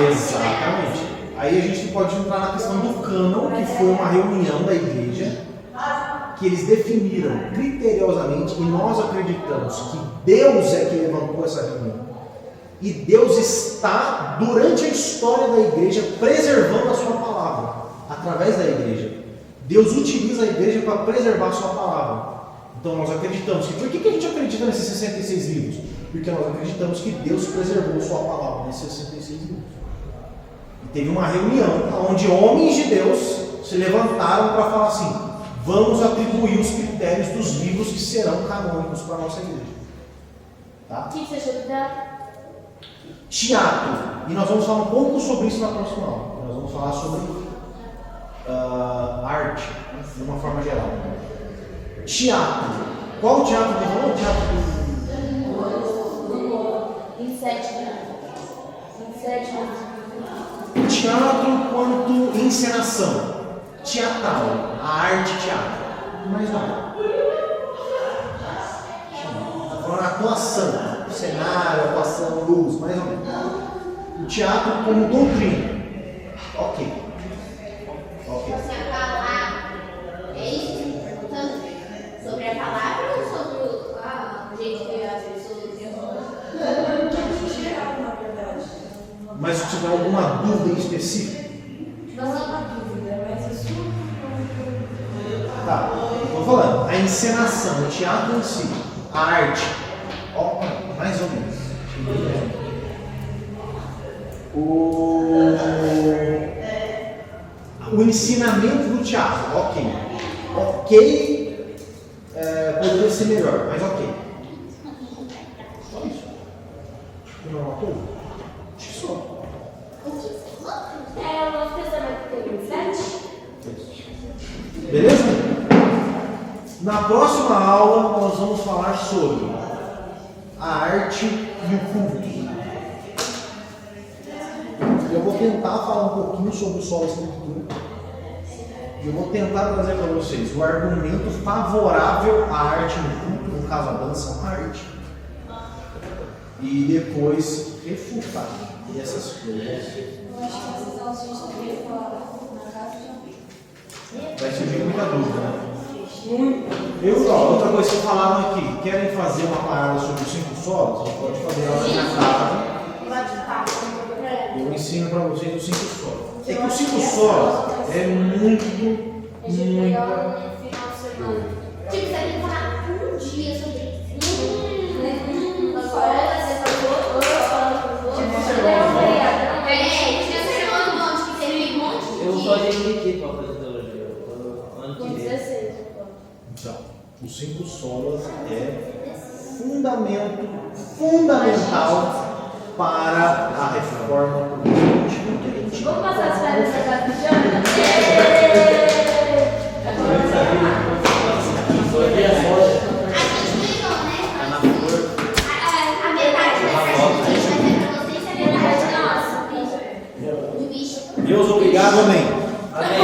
Exatamente. Aí a gente pode entrar na questão do cânon, que foi uma reunião da igreja, que eles definiram criteriosamente, e nós acreditamos que Deus é que levantou essa reunião. E Deus está, durante a história da igreja, preservando a sua palavra, através da igreja. Deus utiliza a igreja para preservar a sua palavra. Então nós acreditamos que... Por que a gente acredita nesses 66 livros? Porque nós acreditamos que Deus preservou sua palavra nesses 66 livros. E teve uma reunião onde homens de Deus se levantaram para falar assim: vamos atribuir os critérios dos livros que serão canônicos para a nossa igreja. Tá? O que você achou da... Teatro. E nós vamos falar um pouco sobre isso na próxima aula. Nós vamos falar sobre arte, de uma forma geral. Teatro. Qual o teatro que falou? O teatro do... 27. Teatro quanto encenação. Teatral. A arte teatro. Mais nada. Agora, atuação. Cenário, atuação, luz, mais ou menos. O teatro como doutrina. Ok. Você falar é isso? Sobre a palavra ou sobre o jeito que as pessoas Mas se tiver alguma dúvida em específico? Não é uma dúvida, mas isso. Tá, estou falando. A encenação, o teatro em si, a arte. Mais ou menos. O ensinamento do teatro, ok. Poderia ser melhor, mas ok. Só isso. Não é uma coisa? Acho que só. É o Novo Testamento tem 27? Beleza? Na próxima aula nós vamos falar sobre a arte e o culto. Eu vou tentar falar um pouquinho sobre o solo escritura. E eu vou tentar trazer para vocês o argumento favorável à arte no culto, no caso a dança, a arte. E depois refutar essas coisas. Eu acho que essas aulas a gente deveria falar na casa de alguém. Vai surgir muita dúvida, né? Outra coisa que falaram aqui, querem fazer uma parada sobre os 5 solos? A gente pode fazer lá na minha casa. Eu ensino para vocês os 5 solos. É que os 5 solos é muita Tipo, você tem que falar um dia sobre isso. Agora você falou. Tinha sermão um monte, que teve um monte. Eu vou fazer aqui para fazer teologia. Ano que Com vem. 16. Então, os 5 solas é fundamental para a reforma protestante. Vamos passar as férias na casa de Jana? A metade dessa gente vai ser pra vocês e a metade nossa. Do bicho. Deus, obrigado, amém. Amém.